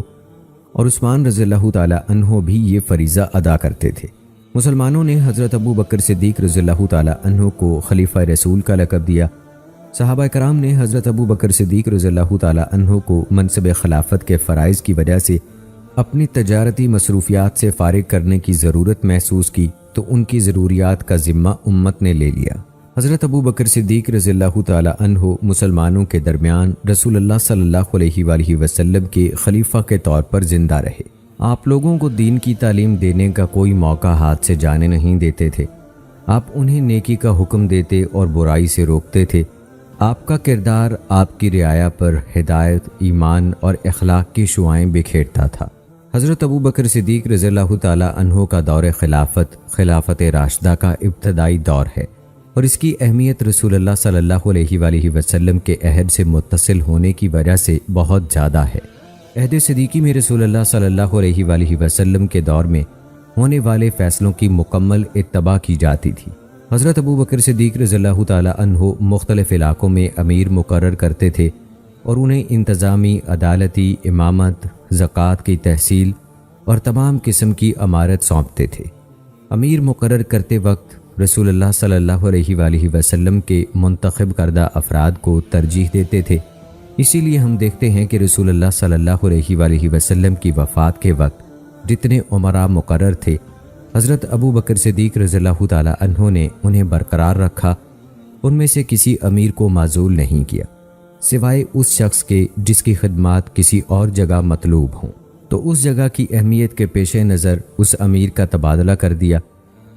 اور عثمان رضی اللہ تعالیٰ عنہ بھی یہ فریضہ ادا کرتے تھے۔ مسلمانوں نے حضرت ابو بکر صدیق رضی اللہ تعالیٰ عنہ کو خلیفہ رسول کا لقب دیا۔ صحابہ کرام نے حضرت ابو بکر صدیق رضی اللہ تعالیٰ عنہ کو منصب خلافت کے فرائض کی وجہ سے اپنی تجارتی مصروفیات سے فارغ کرنے کی ضرورت محسوس کی تو ان کی ضروریات کا ذمہ امت نے لے لیا۔ حضرت ابو بکر صدیق رضی اللہ تعالیٰ عنہ مسلمانوں کے درمیان رسول اللہ صلی اللہ علیہ وآلہ وسلم کے خلیفہ کے طور پر زندہ رہے۔ آپ لوگوں کو دین کی تعلیم دینے کا کوئی موقع ہاتھ سے جانے نہیں دیتے تھے۔ آپ انہیں نیکی کا حکم دیتے اور برائی سے روکتے تھے۔ آپ کا کردار آپ کی رعایا پر ہدایت، ایمان اور اخلاق کی شعاعیں بکھیرتا تھا۔ حضرت ابو بکر صدیق رضی اللہ تعالیٰ عنہ کا دور خلافت راشدہ کا ابتدائی دور ہے، اور اس کی اہمیت رسول اللہ صلی اللہ علیہ وآلہ وسلم کے عہد سے متصل ہونے کی وجہ سے بہت زیادہ ہے۔ عہد صدیقی میں رسول اللہ صلی اللہ علیہ وآلہ وسلم کے دور میں ہونے والے فیصلوں کی مکمل اتباع کی جاتی تھی۔ حضرت ابو بکر صدیق رضی اللہ تعالیٰ عنہ مختلف علاقوں میں امیر مقرر کرتے تھے اور انہیں انتظامی، عدالتی، امامت، زکوٰۃ کی تحصیل اور تمام قسم کی امارت سونپتے تھے۔ امیر مقرر کرتے وقت رسول اللہ صلی اللہ علیہ وآلہ وسلم کے منتخب کردہ افراد کو ترجیح دیتے تھے۔ اسی لیے ہم دیکھتے ہیں کہ رسول اللہ صلی اللہ علیہ وآلہ وسلم کی وفات کے وقت جتنے امراء مقرر تھے، حضرت ابو بکر صدیق رضی اللہ تعالیٰ عنہ نے انہیں برقرار رکھا۔ ان میں سے کسی امیر کو معزول نہیں کیا، سوائے اس شخص کے جس کی خدمات کسی اور جگہ مطلوب ہوں، تو اس جگہ کی اہمیت کے پیش نظر اس امیر کا تبادلہ کر دیا۔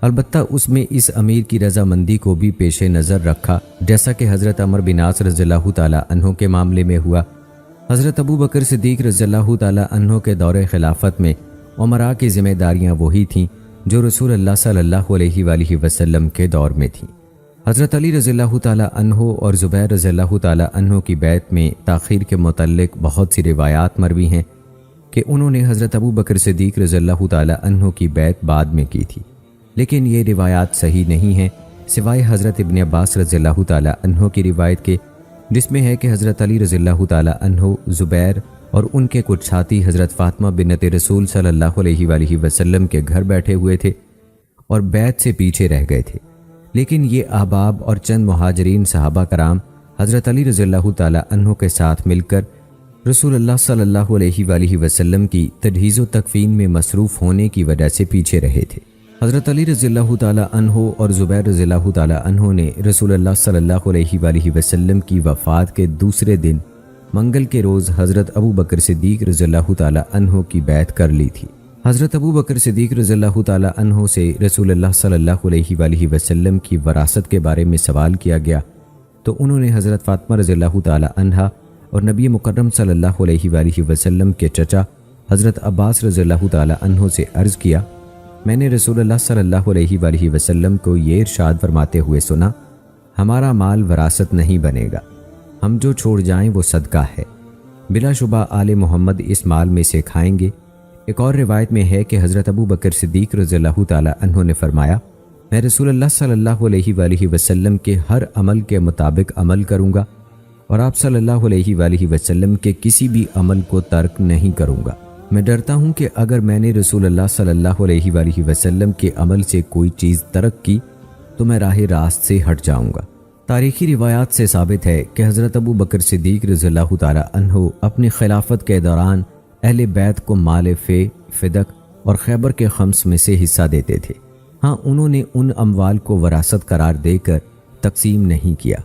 البتہ اس میں اس امیر کی رضامندی کو بھی پیش نظر رکھا، جیسا کہ حضرت عمر بن عاص رضی اللہ تعالیٰ عنہ کے معاملے میں ہوا۔ حضرت ابو بکر صدیق رضی اللہ تعالیٰ عنہ کے دور خلافت میں امراء کی ذمہ داریاں وہی تھیں جو رسول اللہ صلی اللہ علیہ وآلہ وسلم کے دور میں تھیں۔ حضرت علی رضی اللہ تعالیٰ عنہ اور زبیر رضی اللہ تعالیٰ عنہ کی بیعت میں تاخیر کے متعلق بہت سی روایات مروی ہیں کہ انہوں نے حضرت ابو بکر صدیق رضی اللہ تعالیٰ عنہ کی بیعت بعد میں کی تھی، لیکن یہ روایات صحیح نہیں ہیں، سوائے حضرت ابن عباس رضی اللہ تعالیٰ عنہ کی روایت کے، جس میں ہے کہ حضرت علی رضی اللہ تعالیٰ عنہ، زبیر اور ان کے کچھ ساتھی حضرت فاطمہ بنت رسول صلی اللہ علیہ وآلہ وسلم کے گھر بیٹھے ہوئے تھے اور بیعت سے پیچھے رہ گئے تھے، لیکن یہ احباب اور چند مہاجرین صحابہ کرام حضرت علی رضی اللہ تعالیٰ عنہ کے ساتھ مل کر رسول اللہ صلی اللہ علیہ وآلہ وسلم کی تجہیز و تکفین میں مصروف ہونے کی وجہ سے پیچھے رہے تھے۔ حضرت علی رضی اللہ تعالیٰ عنہ اور زبیر رضی اللہ تعالیٰ عنہ نے رسول اللہ صلی اللہ علیہ وآلہ وسلم کی وفات کے دوسرے دن منگل کے روز حضرت ابو بکر صدیق رضی اللہ تعالیٰ عنہ کی بیعت کر لی تھی۔ حضرت ابو بکر صدیق رضی اللہ تعالیٰ عنہ سے رسول اللہ صلی اللہ علیہ وآلہ وسلم کی وراثت کے بارے میں سوال کیا گیا تو انہوں نے حضرت فاطمہ رضی اللہ تعالیٰ عنہا اور نبی مکرم صلی اللہ علیہ وآلہ وسلم کے چچا حضرت عباس رضی اللہ تعالیٰ عنہ سے عرض کیا، میں نے رسول اللہ صلی اللہ علیہ وآلہ وسلم کو یہ ارشاد فرماتے ہوئے سنا، ہمارا مال وراثت نہیں بنے گا، ہم جو چھوڑ جائیں وہ صدقہ ہے، بلا شبہ آل محمد اس مال میں سے کھائیں گے۔ ایک اور روایت میں ہے کہ حضرت ابو بکر صدیق رضی اللہ تعالیٰ عنہ نے فرمایا، میں رسول اللہ صلی اللہ علیہ وآلہ وسلم کے ہر عمل کے مطابق عمل کروں گا اور آپ صلی اللہ علیہ وآلہ وسلم کے کسی بھی عمل کو ترک نہیں کروں گا۔ میں ڈرتا ہوں کہ اگر میں نے رسول اللہ صلی اللہ علیہ وآلہ وسلم کے عمل سے کوئی چیز ترک کی تو میں راہ راست سے ہٹ جاؤں گا۔ تاریخی روایات سے ثابت ہے کہ حضرت ابو بکر صدیق رضی اللہ تعالیٰ عنہ اپنی خلافت کے دوران اہل بیت کو مال فے، فدق اور خیبر کے خمس میں سے حصہ دیتے تھے۔ ہاں، انہوں نے ان اموال کو وراثت قرار دے کر تقسیم نہیں کیا،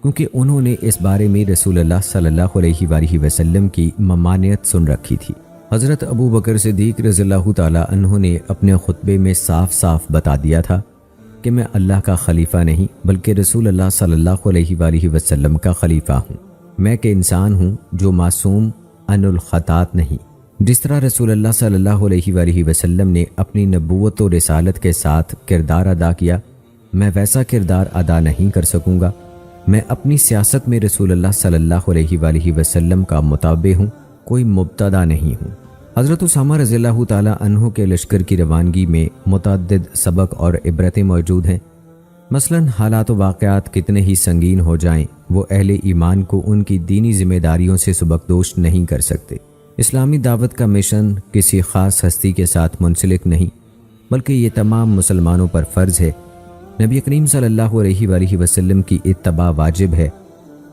کیونکہ انہوں نے اس بارے میں رسول اللہ صلی اللہ علیہ وآلہ وسلم کی ممانعت سن رکھی تھی۔ حضرت ابو بکر صدیق رضی اللہ تعالیٰ عنہ نے اپنے خطبے میں صاف صاف بتا دیا تھا کہ میں اللہ کا خلیفہ نہیں بلکہ رسول اللہ صلی اللہ علیہ وآلہ وسلم کا خلیفہ ہوں۔ میں ایک انسان ہوں جو معصوم عن الخطات نہیں۔ جس طرح رسول اللہ صلی اللہ علیہ وآلہ وسلم نے اپنی نبوت و رسالت کے ساتھ کردار ادا کیا، میں ویسا کردار ادا نہیں کر سکوں گا۔ میں اپنی سیاست میں رسول اللہ صلی اللہ علیہ وآلہ وسلم کا متابع ہوں، کوئی مبتدع نہیں ہوں۔ حضرت اسامہ رضی اللہ تعالیٰ عنہ کے لشکر کی روانگی میں متعدد سبق اور عبرتیں موجود ہیں۔ مثلاً حالات و واقعات کتنے ہی سنگین ہو جائیں، وہ اہل ایمان کو ان کی دینی ذمہ داریوں سے سبکدوش نہیں کر سکتے۔ اسلامی دعوت کا مشن کسی خاص ہستی کے ساتھ منسلک نہیں، بلکہ یہ تمام مسلمانوں پر فرض ہے۔ نبی کریم صلی اللہ علیہ وآلہ وسلم کی اتباع واجب ہے۔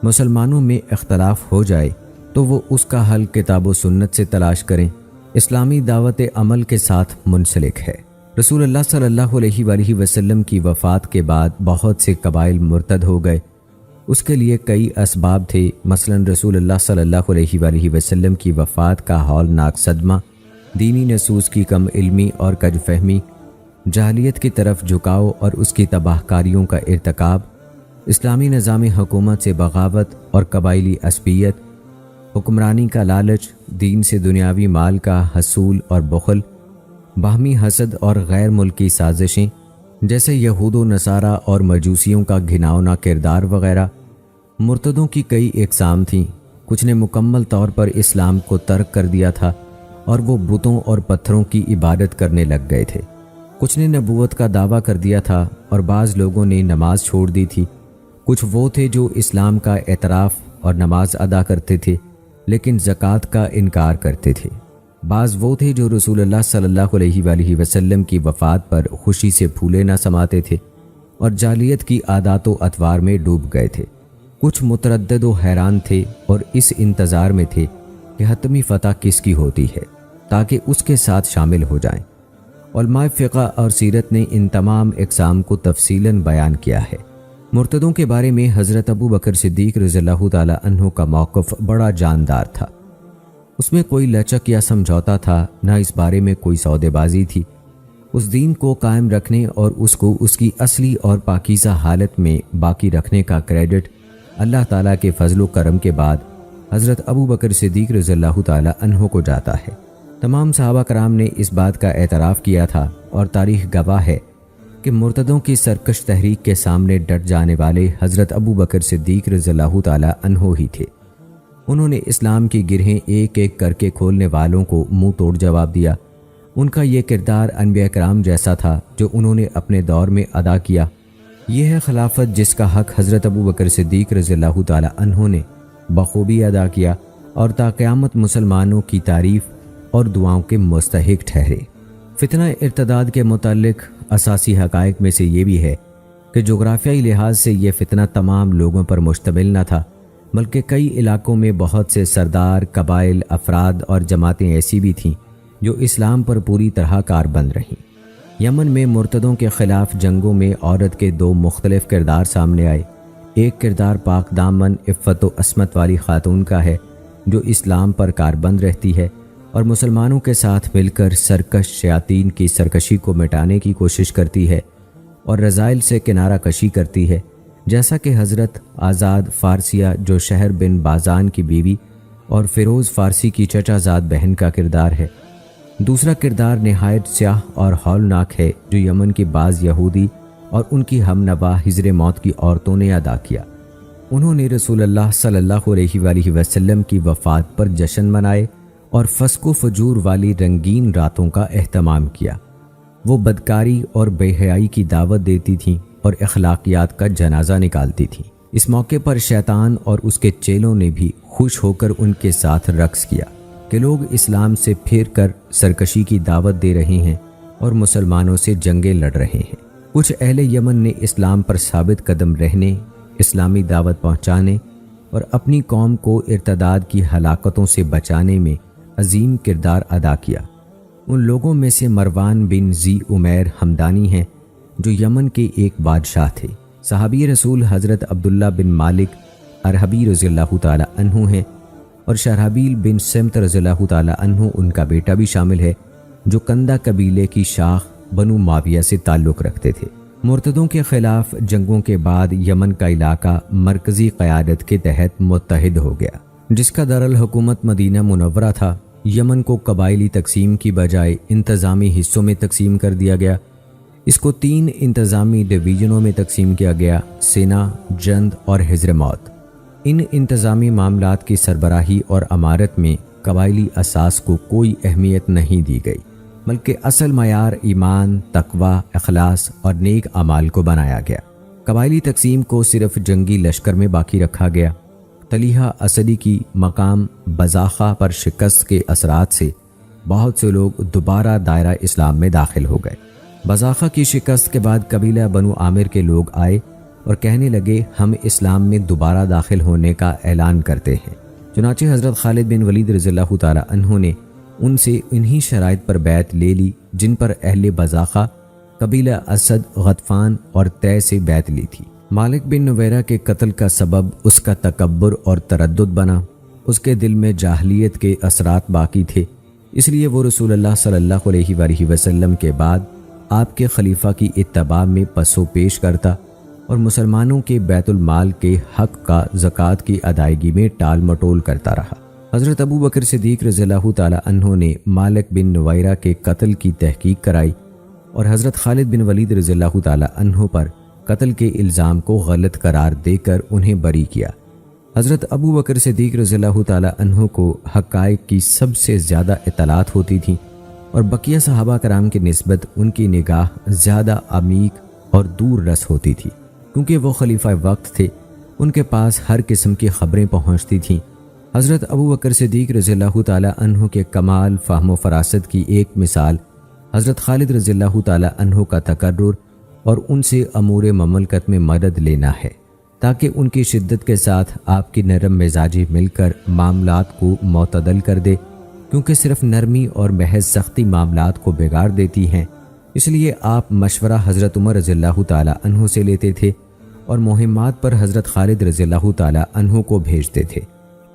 مسلمانوں میں اختلاف ہو جائے تو وہ اس کا حل کتاب و سنت سے تلاش کریں۔ اسلامی دعوت عمل کے ساتھ منسلک ہے۔ رسول اللہ صلی اللہ علیہ وآلہ وسلم کی وفات کے بعد بہت سے قبائل مرتد ہو گئے۔ اس کے لیے کئی اسباب تھے، مثلاً رسول اللہ صلی اللہ علیہ وآلہ وسلم کی وفات کا ہولناک صدمہ، دینی نصوص کی کم علمی اور کج فہمی، جاہلیت کی طرف جھکاؤ اور اس کی تباہ کاریوں کا ارتکاب، اسلامی نظام حکومت سے بغاوت اور قبائلی عصبیت، حکمرانی کا لالچ، دین سے دنیاوی مال کا حصول اور بخل، باہمی حسد اور غیر ملکی سازشیں جیسے یہود و نصارہ اور مجوسیوں کا گھناؤنا کردار وغیرہ۔ مرتدوں کی کئی اقسام تھیں، کچھ نے مکمل طور پر اسلام کو ترک کر دیا تھا اور وہ بتوں اور پتھروں کی عبادت کرنے لگ گئے تھے، کچھ نے نبوت کا دعویٰ کر دیا تھا اور بعض لوگوں نے نماز چھوڑ دی تھی، کچھ وہ تھے جو اسلام کا اعتراف اور نماز ادا کرتے تھے لیکن زکوٰۃ کا انکار کرتے تھے، بعض وہ تھے جو رسول اللہ صلی اللہ علیہ وآلہ وسلم کی وفات پر خوشی سے پھولے نہ سماتے تھے اور جاہلیت کی عادات و اطوار میں ڈوب گئے تھے، کچھ متردد و حیران تھے اور اس انتظار میں تھے کہ حتمی فتح کس کی ہوتی ہے تاکہ اس کے ساتھ شامل ہو جائیں۔ علماء فقہ اور سیرت نے ان تمام اقسام کو تفصیلاً بیان کیا ہے۔ مرتدوں کے بارے میں حضرت ابو بکر صدیق رضی اللہ تعالیٰ عنہ کا موقف بڑا جاندار تھا۔ اس میں کوئی لچک یا سمجھوتا تھا، نہ اس بارے میں کوئی سودے بازی تھی۔ اس دین کو قائم رکھنے اور اس کو اس کی اصلی اور پاکیزہ حالت میں باقی رکھنے کا کریڈٹ اللہ تعالیٰ کے فضل و کرم کے بعد حضرت ابو بکر صدیق رضی اللہ تعالیٰ عنہ کو جاتا ہے۔ تمام صحابہ کرام نے اس بات کا اعتراف کیا تھا اور تاریخ گواہ ہے کہ مرتدوں کی سرکش تحریک کے سامنے ڈٹ جانے والے حضرت ابو بکر صدیق رضی اللہ تعالیٰ عنہ ہی تھے۔ انہوں نے اسلام کی گرہیں ایک ایک کر کے کھولنے والوں کو منہ توڑ جواب دیا۔ ان کا یہ کردار انبیاء کرام جیسا تھا جو انہوں نے اپنے دور میں ادا کیا۔ یہ ہے خلافت جس کا حق حضرت ابو بکر صدیق رضی اللہ تعالیٰ عنہ نے بخوبی ادا کیا اور تا قیامت مسلمانوں کی تعریف اور دعاؤں کے مستحق ٹھہرے۔ فتنہ ارتداد کے متعلق اساسی حقائق میں سے یہ بھی ہے کہ جغرافیائی لحاظ سے یہ فتنہ تمام لوگوں پر مشتمل نہ تھا، بلکہ کئی علاقوں میں بہت سے سردار، قبائل، افراد اور جماعتیں ایسی بھی تھیں جو اسلام پر پوری طرح کاربند رہیں۔ یمن میں مرتدوں کے خلاف جنگوں میں عورت کے دو مختلف کردار سامنے آئے۔ ایک کردار پاک دامن، عفت و عصمت والی خاتون کا ہے جو اسلام پر کاربند رہتی ہے اور مسلمانوں کے ساتھ مل کر سرکش شیاطین کی سرکشی کو مٹانے کی کوشش کرتی ہے اور رذائل سے کنارہ کشی کرتی ہے، جیسا کہ حضرت آزاد فارسیہ جو شہر بن بازان کی بیوی اور فیروز فارسی کی چچا زاد بہن کا کردار ہے۔ دوسرا کردار نہایت سیاہ اور ہولناک ہے جو یمن کی بعض یہودی اور ان کی ہم نوا حضر موت کی عورتوں نے ادا کیا۔ انہوں نے رسول اللہ صلی اللہ علیہ وآلہ وسلم کی وفات پر جشن منائے اور فسق و فجور والی رنگین راتوں کا اہتمام کیا۔ وہ بدکاری اور بے حیائی کی دعوت دیتی تھیں اور اخلاقیات کا جنازہ نکالتی تھیں۔ اس موقع پر شیطان اور اس کے چیلوں نے بھی خوش ہو کر ان کے ساتھ رقص کیا کہ لوگ اسلام سے پھر کر سرکشی کی دعوت دے رہے ہیں اور مسلمانوں سے جنگیں لڑ رہے ہیں۔ کچھ اہل یمن نے اسلام پر ثابت قدم رہنے، اسلامی دعوت پہنچانے اور اپنی قوم کو ارتداد کی ہلاکتوں سے بچانے میں عظیم کردار ادا کیا۔ ان لوگوں میں سے مروان بن ذی عمیر ہمدانی ہیں جو یمن کے ایک بادشاہ تھے۔ صحابی رسول حضرت عبداللہ بن مالک ارحبی رضی اللہ تعالی عنہ ہیں اور شرحبیل بن سمت رضی اللہ تعالی عنہ ان کا بیٹا بھی شامل ہے جو کندہ قبیلے کی شاخ بنو معاویہ سے تعلق رکھتے تھے۔ مرتدوں کے خلاف جنگوں کے بعد یمن کا علاقہ مرکزی قیادت کے تحت متحد ہو گیا، جس کا دارالحکومت مدینہ منورہ تھا۔ یمن کو قبائلی تقسیم کی بجائے انتظامی حصوں میں تقسیم کر دیا گیا۔ اس کو 3 انتظامی ڈویژنوں میں تقسیم کیا گیا: سینا، جند اور حضر موت۔ ان انتظامی معاملات کی سربراہی اور امارت میں قبائلی اساس کو کوئی اہمیت نہیں دی گئی، بلکہ اصل معیار ایمان، تقوی، اخلاص اور نیک اعمال کو بنایا گیا۔ قبائلی تقسیم کو صرف جنگی لشکر میں باقی رکھا گیا۔ طلیحہ اسدی کی مقام بزاخہ پر شکست کے اثرات سے بہت سے لوگ دوبارہ دائرہ اسلام میں داخل ہو گئے۔ بزاخہ کی شکست کے بعد قبیلہ بنو عامر کے لوگ آئے اور کہنے لگے ہم اسلام میں دوبارہ داخل ہونے کا اعلان کرتے ہیں۔ چنانچہ حضرت خالد بن ولید رضی اللہ تعالی عنہ نے ان سے انہی شرائط پر بیعت لے لی جن پر اہل بزاخہ قبیلہ اسد، غطفان اور طے سے بیعت لی تھی۔ مالک بن نویرہ کے قتل کا سبب اس کا تکبر اور تردد بنا۔ اس کے دل میں جاہلیت کے اثرات باقی تھے، اس لیے وہ رسول اللہ صلی اللہ علیہ وآلہ وسلم کے بعد آپ کے خلیفہ کی اتباع میں پسو پیش کرتا اور مسلمانوں کے بیت المال کے حق کا زکوٰۃ کی ادائیگی میں ٹال مٹول کرتا رہا۔ حضرت ابو بکر صدیق رضی اللہ تعالی عنہ نے مالک بن نویرہ کے قتل کی تحقیق کرائی اور حضرت خالد بن ولید رضی اللہ تعالی عنہ پر قتل کے الزام کو غلط قرار دے کر انہیں بری کیا۔ حضرت ابو بکر صدیق رضی اللہ تعالی عنہ کو حقائق کی سب سے زیادہ اطلاعات ہوتی تھیں اور بقیہ صحابہ کرام کی نسبت ان کی نگاہ زیادہ عمیق اور دور رس ہوتی تھی، کیونکہ وہ خلیفہ وقت تھے، ان کے پاس ہر قسم کی خبریں پہنچتی تھیں۔ حضرت ابو بکر صدیق رضی اللہ تعالی عنہ کے کمال فہم و فراست کی ایک مثال حضرت خالد رضی اللہ تعالی عنہ کا تقرر اور ان سے امور مملکت میں مدد لینا ہے، تاکہ ان کی شدت کے ساتھ آپ کی نرم مزاجی مل کر معاملات کو معتدل کر دے، کیونکہ صرف نرمی اور محض سختی معاملات کو بگاڑ دیتی ہیں۔ اس لیے آپ مشورہ حضرت عمر رضی اللہ تعالی عنہ سے لیتے تھے اور مہمات پر حضرت خالد رضی اللہ تعالی عنہ کو بھیجتے تھے۔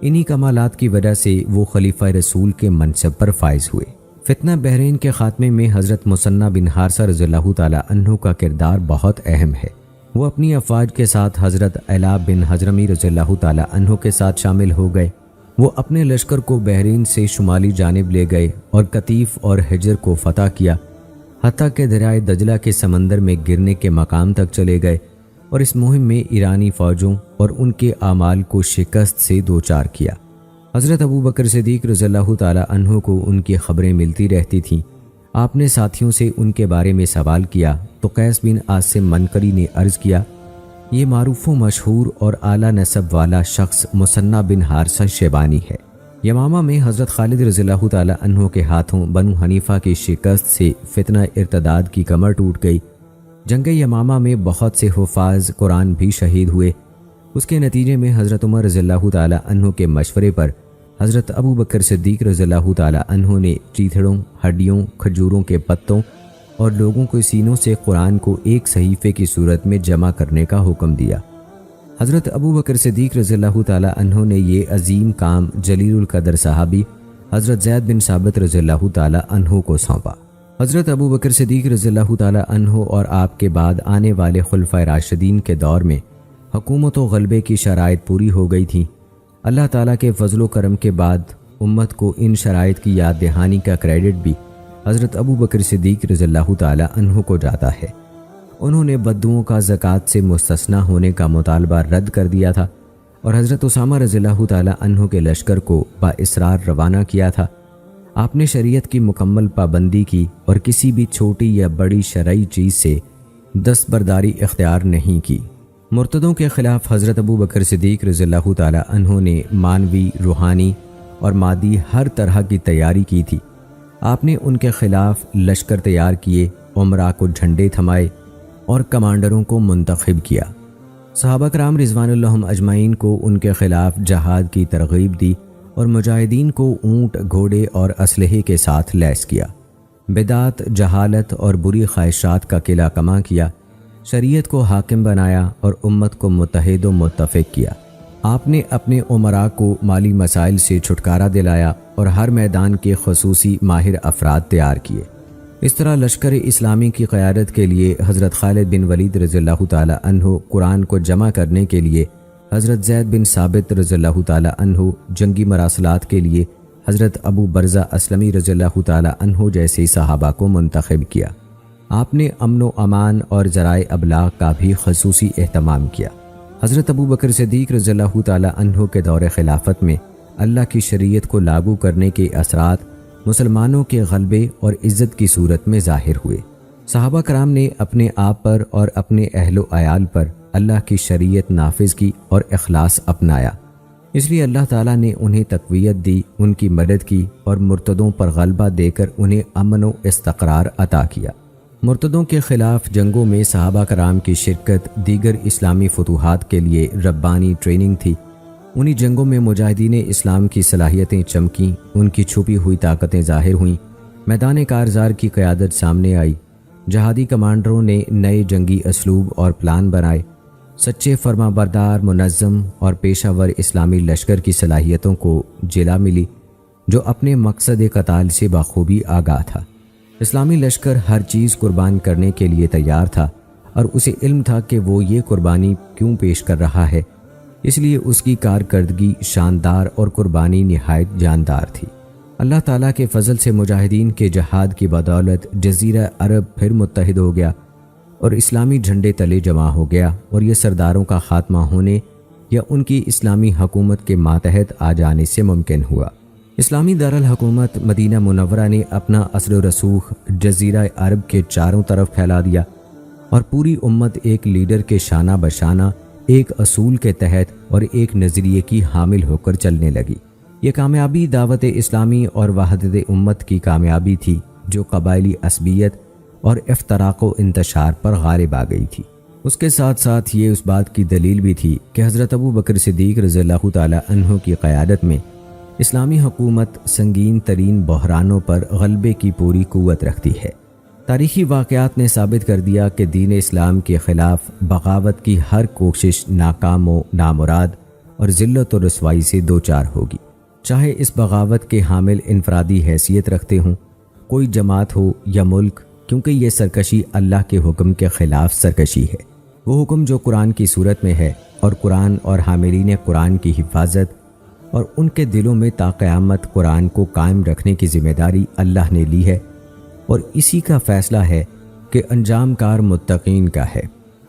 انہی کمالات کی وجہ سے وہ خلیفہ رسول کے منصب پر فائز ہوئے۔ فتنہ بحرین کے خاتمے میں حضرت مثنہ بن حارثہ رضی اللہ تعالی عنہ کا کردار بہت اہم ہے۔ وہ اپنی افواج کے ساتھ حضرت علا بن حضرمی رضی اللہ تعالی عنہ کے ساتھ شامل ہو گئے۔ وہ اپنے لشکر کو بحرین سے شمالی جانب لے گئے اور قطیف اور حجر کو فتح کیا، حتیٰ کہ دریائے دجلہ کے سمندر میں گرنے کے مقام تک چلے گئے اور اس مہم میں ایرانی فوجوں اور ان کے اعمال کو شکست سے دوچار کیا۔ حضرت ابو بکر صدیق رضی اللہ تعالی عنہ کو ان کی خبریں ملتی رہتی تھیں۔ آپ نے ساتھیوں سے ان کے بارے میں سوال کیا تو قیس بن عاصم منقری نے عرض کیا، یہ معروف و مشہور اور اعلیٰ نسب والا شخص مثنہ بن حارثہ شیبانی ہے۔ یمامہ میں حضرت خالد رضی اللہ تعالی عنہ کے ہاتھوں بنو حنیفہ کی شکست سے فتنہ ارتداد کی کمر ٹوٹ گئی۔ جنگ یمامہ میں بہت سے حفاظ قرآن بھی شہید ہوئے۔ اس کے نتیجے میں حضرت عمر رضی اللہ تعالی عنہ کے مشورے پر حضرت ابو بکر صدیق رضی اللہ تعالی عنہ نے چیتھڑوں، ہڈیوں، کھجوروں کے پتوں اور لوگوں کے سینوں سے قرآن کو ایک صحیفے کی صورت میں جمع کرنے کا حکم دیا۔ حضرت ابو بکر صدیق رضی اللہ تعالی عنہ نے یہ عظیم کام جلیل القدر صحابی حضرت زید بن ثابت رضی اللہ تعالی عنہ کو سونپا۔ حضرت ابو بکر صدیق رضی اللہ تعالی عنہ اور آپ کے بعد آنے والے خلفائے راشدین کے دور میں حکومت و غلبے کی شرائط پوری ہو گئی تھی۔ اللہ تعالیٰ کے فضل و کرم کے بعد امت کو ان شرائط کی یاد دہانی کا کریڈٹ بھی حضرت ابو بکر صدیق رضی اللہ تعالی عنہ کو جاتا ہے۔ انہوں نے بدوؤں کا زکوٰۃ سے مستثنیٰ ہونے کا مطالبہ رد کر دیا تھا اور حضرت اسامہ رضی اللہ تعالی عنہ کے لشکر کو بااصرار روانہ کیا تھا۔ آپ نے شریعت کی مکمل پابندی کی اور کسی بھی چھوٹی یا بڑی شرعی چیز سے دستبرداری اختیار نہیں کی۔ مرتدوں کے خلاف حضرت ابو بکر صدیق رضی اللہ تعالی عنہ نے مانوی، روحانی اور مادی ہر طرح کی تیاری کی تھی۔ آپ نے ان کے خلاف لشکر تیار کیے، عمرا کو جھنڈے تھمائے اور کمانڈروں کو منتخب کیا۔ صحابہ کرام رضوان اللہ اجمعین کو ان کے خلاف جہاد کی ترغیب دی اور مجاہدین کو اونٹ، گھوڑے اور اسلحے کے ساتھ لیس کیا۔ بدعت، جہالت اور بری خواہشات کا قلعہ کما کیا، شریعت کو حاکم بنایا اور امت کو متحد و متفق کیا۔ آپ نے اپنے امراء کو مالی مسائل سے چھٹکارا دلایا اور ہر میدان کے خصوصی ماہر افراد تیار کیے۔ اس طرح لشکر اسلامی کی قیادت کے لیے حضرت خالد بن ولید رضی اللہ تعالی عنہ، قرآن کو جمع کرنے کے لیے حضرت زید بن ثابت رضی اللہ تعالی عنہ، جنگی مراسلات کے لیے حضرت ابو برزہ اسلمی رضی اللہ تعالی عنہ جیسے صحابہ کو منتخب کیا۔ آپ نے امن و امان اور ذرائع ابلاغ کا بھی خصوصی اہتمام کیا۔ حضرت ابو بکر صدیق رضی اللہ تعالی عنہ کے دور خلافت میں اللہ کی شریعت کو لاگو کرنے کے اثرات مسلمانوں کے غلبے اور عزت کی صورت میں ظاہر ہوئے۔ صحابہ کرام نے اپنے آپ پر اور اپنے اہل و عیال پر اللہ کی شریعت نافذ کی اور اخلاص اپنایا، اس لیے اللہ تعالیٰ نے انہیں تقویت دی، ان کی مدد کی اور مرتدوں پر غلبہ دے کر انہیں امن و استقرار عطا کیا۔ مرتدوں کے خلاف جنگوں میں صحابہ کرام کی شرکت دیگر اسلامی فتوحات کے لیے ربانی ٹریننگ تھی۔ انہی جنگوں میں مجاہدین اسلام کی صلاحیتیں چمکیں، ان کی چھپی ہوئی طاقتیں ظاہر ہوئیں، میدان کارزار کی قیادت سامنے آئی، جہادی کمانڈروں نے نئے جنگی اسلوب اور پلان بنائے، سچے فرما بردار، منظم اور پیشہ ور اسلامی لشکر کی صلاحیتوں کو جلا ملی جو اپنے مقصد قتال سے بخوبی آگاہ تھا۔ اسلامی لشکر ہر چیز قربان کرنے کے لیے تیار تھا اور اسے علم تھا کہ وہ یہ قربانی کیوں پیش کر رہا ہے، اس لیے اس کی کارکردگی شاندار اور قربانی نہایت جاندار تھی۔ اللہ تعالیٰ کے فضل سے مجاہدین کے جہاد کی بدولت جزیرہ عرب پھر متحد ہو گیا اور اسلامی جھنڈے تلے جمع ہو گیا، اور یہ سرداروں کا خاتمہ ہونے یا ان کی اسلامی حکومت کے ماتحت آ جانے سے ممکن ہوا۔ اسلامی دارالحکومت مدینہ منورہ نے اپنا اثر و رسوخ جزیرہ عرب کے چاروں طرف پھیلا دیا، اور پوری امت ایک لیڈر کے شانہ بشانہ ایک اصول کے تحت اور ایک نظریے کی حامل ہو کر چلنے لگی۔ یہ کامیابی دعوت اسلامی اور وحدت امت کی کامیابی تھی جو قبائلی عصبیت اور افتراق و انتشار پر غالب آ گئی تھی۔ اس کے ساتھ ساتھ یہ اس بات کی دلیل بھی تھی کہ حضرت ابو بکر صدیق رضی اللہ تعالی عنہ کی قیادت میں اسلامی حکومت سنگین ترین بحرانوں پر غلبے کی پوری قوت رکھتی ہے۔ تاریخی واقعات نے ثابت کر دیا کہ دین اسلام کے خلاف بغاوت کی ہر کوشش ناکام و نامراد اور ذلت و رسوائی سے دوچار ہوگی، چاہے اس بغاوت کے حامل انفرادی حیثیت رکھتے ہوں، کوئی جماعت ہو یا ملک، کیونکہ یہ سرکشی اللہ کے حکم کے خلاف سرکشی ہے، وہ حکم جو قرآن کی صورت میں ہے، اور قرآن اور حاملین قرآن کی حفاظت اور ان کے دلوں میں تا قیامت قرآن کو قائم رکھنے کی ذمہ داری اللہ نے لی ہے، اور اسی کا فیصلہ ہے کہ انجام کار متقین کا ہے،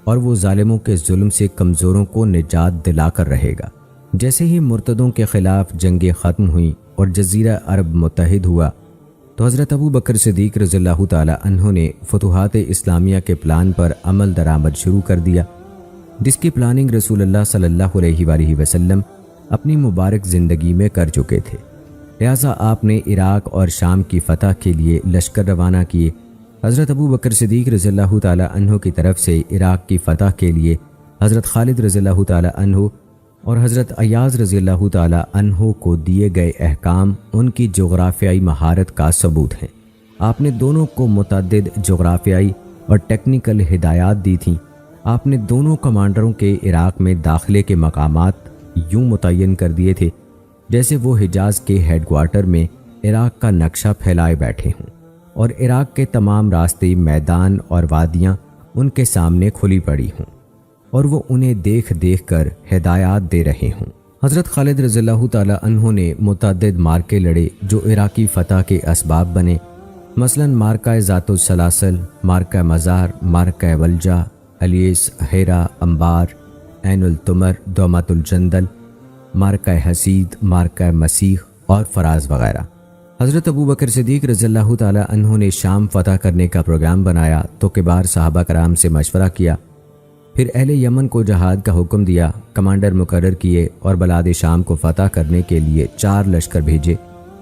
اور وہ ظالموں کے ظلم سے کمزوروں کو نجات دلا کر رہے گا۔ جیسے ہی مرتدوں کے خلاف جنگیں ختم ہوئیں اور جزیرہ عرب متحد ہوا، تو حضرت ابو بکر صدیق رضی اللہ تعالی عنہ نے فتوحات اسلامیہ کے پلان پر عمل درآمد شروع کر دیا، جس کی پلاننگ رسول اللہ صلی اللہ علیہ وآلہ وسلم اپنی مبارک زندگی میں کر چکے تھے۔ لہٰذا آپ نے عراق اور شام کی فتح کے لیے لشکر روانہ کیے۔ حضرت ابو بکر صدیق رضی اللہ تعالی عنہ کی طرف سے عراق کی فتح کے لیے حضرت خالد رضی اللہ تعالی عنہ اور حضرت ایاز رضی اللہ تعالی عنہ کو دیے گئے احکام ان کی جغرافیائی مہارت کا ثبوت ہیں۔ آپ نے دونوں کو متعدد جغرافیائی اور ٹیکنیکل ہدایات دی تھیں۔ آپ نے دونوں کمانڈروں کے عراق میں داخلے کے مقامات یوں متعین کر دیے تھے جیسے وہ حجاز کے ہیڈ کوارٹر میں عراق کا نقشہ پھیلائے بیٹھے ہوں، اور عراق کے تمام راستے، میدان اور وادیاں ان کے سامنے کھلی پڑی ہوں، اور وہ انہیں دیکھ دیکھ کر ہدایات دے رہے ہوں۔ حضرت خالد رضی اللہ تعالی عنہ نے متعدد مارکے لڑے جو عراقی فتح کے اسباب بنے، مثلا مارکہ ذات السلاسل، مارکہ مزار، مارکہ ولجہ، الیس، ہیرا، انبار، عین التمر، دومت الجندل، مارکہ حسید، مارکہ مسیح اور فراز وغیرہ۔ حضرت ابو بکر صدیق رضی اللہ تعالی عنہ نے شام فتح کرنے کا پروگرام بنایا تو کبار صحابہ کرام سے مشورہ کیا، پھر اہل یمن کو جہاد کا حکم دیا، کمانڈر مقرر کیے اور بلاد شام کو فتح کرنے کے لیے 4 لشکر بھیجے۔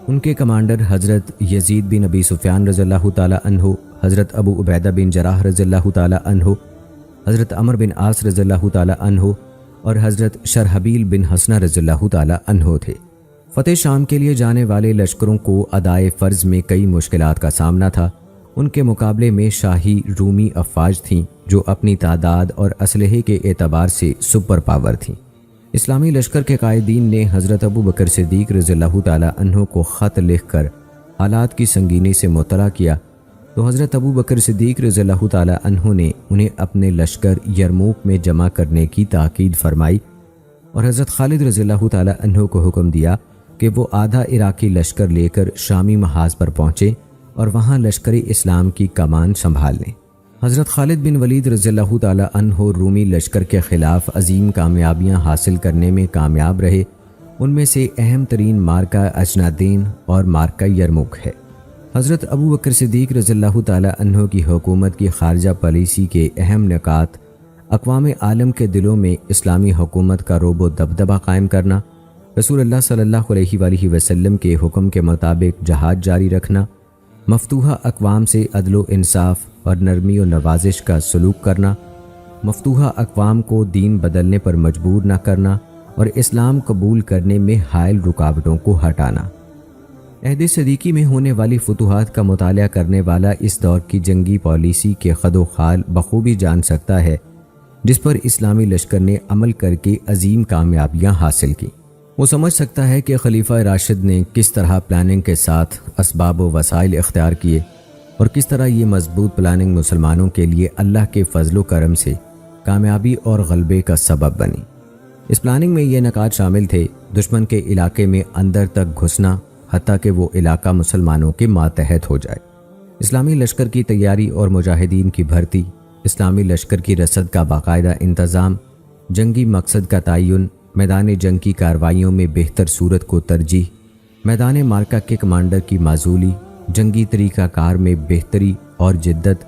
ان کے کمانڈر حضرت یزید بن ابی سفیان رضی اللہ تعالی عنہ، حضرت ابو عبیدہ بن جراح رضی اللہ تعالی عنہ، حضرت عمر بن عاص رضی اللہ تعالی عنہ اور حضرت شرحبیل بن حسنہ رضی اللہ تعالی عنہ تھے۔ فتح شام کے لیے جانے والے لشکروں کو ادائے فرض میں کئی مشکلات کا سامنا تھا۔ ان کے مقابلے میں شاہی رومی افواج تھیں جو اپنی تعداد اور اسلحے کے اعتبار سے سپر پاور تھیں۔ اسلامی لشکر کے قائدین نے حضرت ابو بکر صدیق رضی اللہ تعالی عنہ کو خط لکھ کر حالات کی سنگینی سے مطلع کیا، تو حضرت ابو بکر صدیق رضی اللہ تعالی عنہ نے انہیں اپنے لشکر یرموک میں جمع کرنے کی تاکید فرمائی، اور حضرت خالد رضی اللہ تعالی عنہ کو حکم دیا کہ وہ آدھا عراقی لشکر لے کر شامی محاذ پر پہنچے اور وہاں لشکر اسلام کی کمان سنبھال لیں۔ حضرت خالد بن ولید رضی اللہ تعالی عنہ رومی لشکر کے خلاف عظیم کامیابیاں حاصل کرنے میں کامیاب رہے ان میں سے اہم ترین مارکہ اجنادین اور مارکہ یرموک ہے۔ حضرت ابو بکر صدیق رضی اللہ تعالی عنہ کی حکومت کی خارجہ پالیسی کے اہم نکات اقوام عالم کے دلوں میں اسلامی حکومت کا رعب و دبدبہ قائم کرنا، رسول اللہ صلی اللہ علیہ وآلہ وسلم کے حکم کے مطابق جہاد جاری رکھنا، مفتوحہ اقوام سے عدل و انصاف اور نرمی و نوازش کا سلوک کرنا، مفتوحہ اقوام کو دین بدلنے پر مجبور نہ کرنا اور اسلام قبول کرنے میں حائل رکاوٹوں کو ہٹانا۔ عہد صدیقی میں ہونے والی فتوحات کا مطالعہ کرنے والا اس دور کی جنگی پالیسی کے خد و خال بخوبی جان سکتا ہے، جس پر اسلامی لشکر نے عمل کر کے عظیم کامیابیاں حاصل کی۔ وہ سمجھ سکتا ہے کہ خلیفہ راشد نے کس طرح پلاننگ کے ساتھ اسباب و وسائل اختیار کیے اور کس طرح یہ مضبوط پلاننگ مسلمانوں کے لیے اللہ کے فضل و کرم سے کامیابی اور غلبے کا سبب بنی۔ اس پلاننگ میں یہ نکات شامل تھے: دشمن کے علاقے میں اندر تک گھسنا حتیٰ کہ وہ علاقہ مسلمانوں کے ماتحت ہو جائے، اسلامی لشکر کی تیاری اور مجاہدین کی بھرتی، اسلامی لشکر کی رسد کا باقاعدہ انتظام، جنگی مقصد کا تعین، میدان جنگ کی کارروائیوں میں بہتر صورت کو ترجیح، میدان مارکہ کے کمانڈر کی معزولی، جنگی طریقہ کار میں بہتری اور جدت،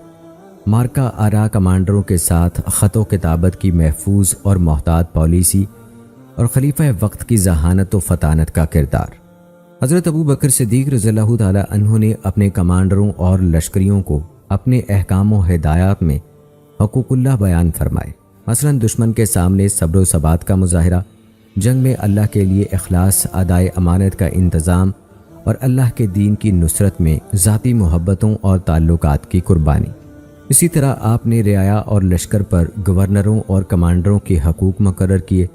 مارکہ آرا کمانڈروں کے ساتھ خط و کتابت کی محفوظ اور محتاط پالیسی، اور خلیفہ وقت کی ذہانت و فطانت کا کردار۔ حضرت ابو بکر صدیق رضی اللہ تعالی عنہ نے اپنے کمانڈروں اور لشکریوں کو اپنے احکام و ہدایات میں حقوق اللہ بیان فرمائے، مثلا دشمن کے سامنے صبر و ثبات کا مظاہرہ، جنگ میں اللہ کے لیے اخلاص، ادائے امانت کا انتظام اور اللہ کے دین کی نصرت میں ذاتی محبتوں اور تعلقات کی قربانی۔ اسی طرح آپ نے رعایا اور لشکر پر گورنروں اور کمانڈروں کے حقوق مقرر کیے،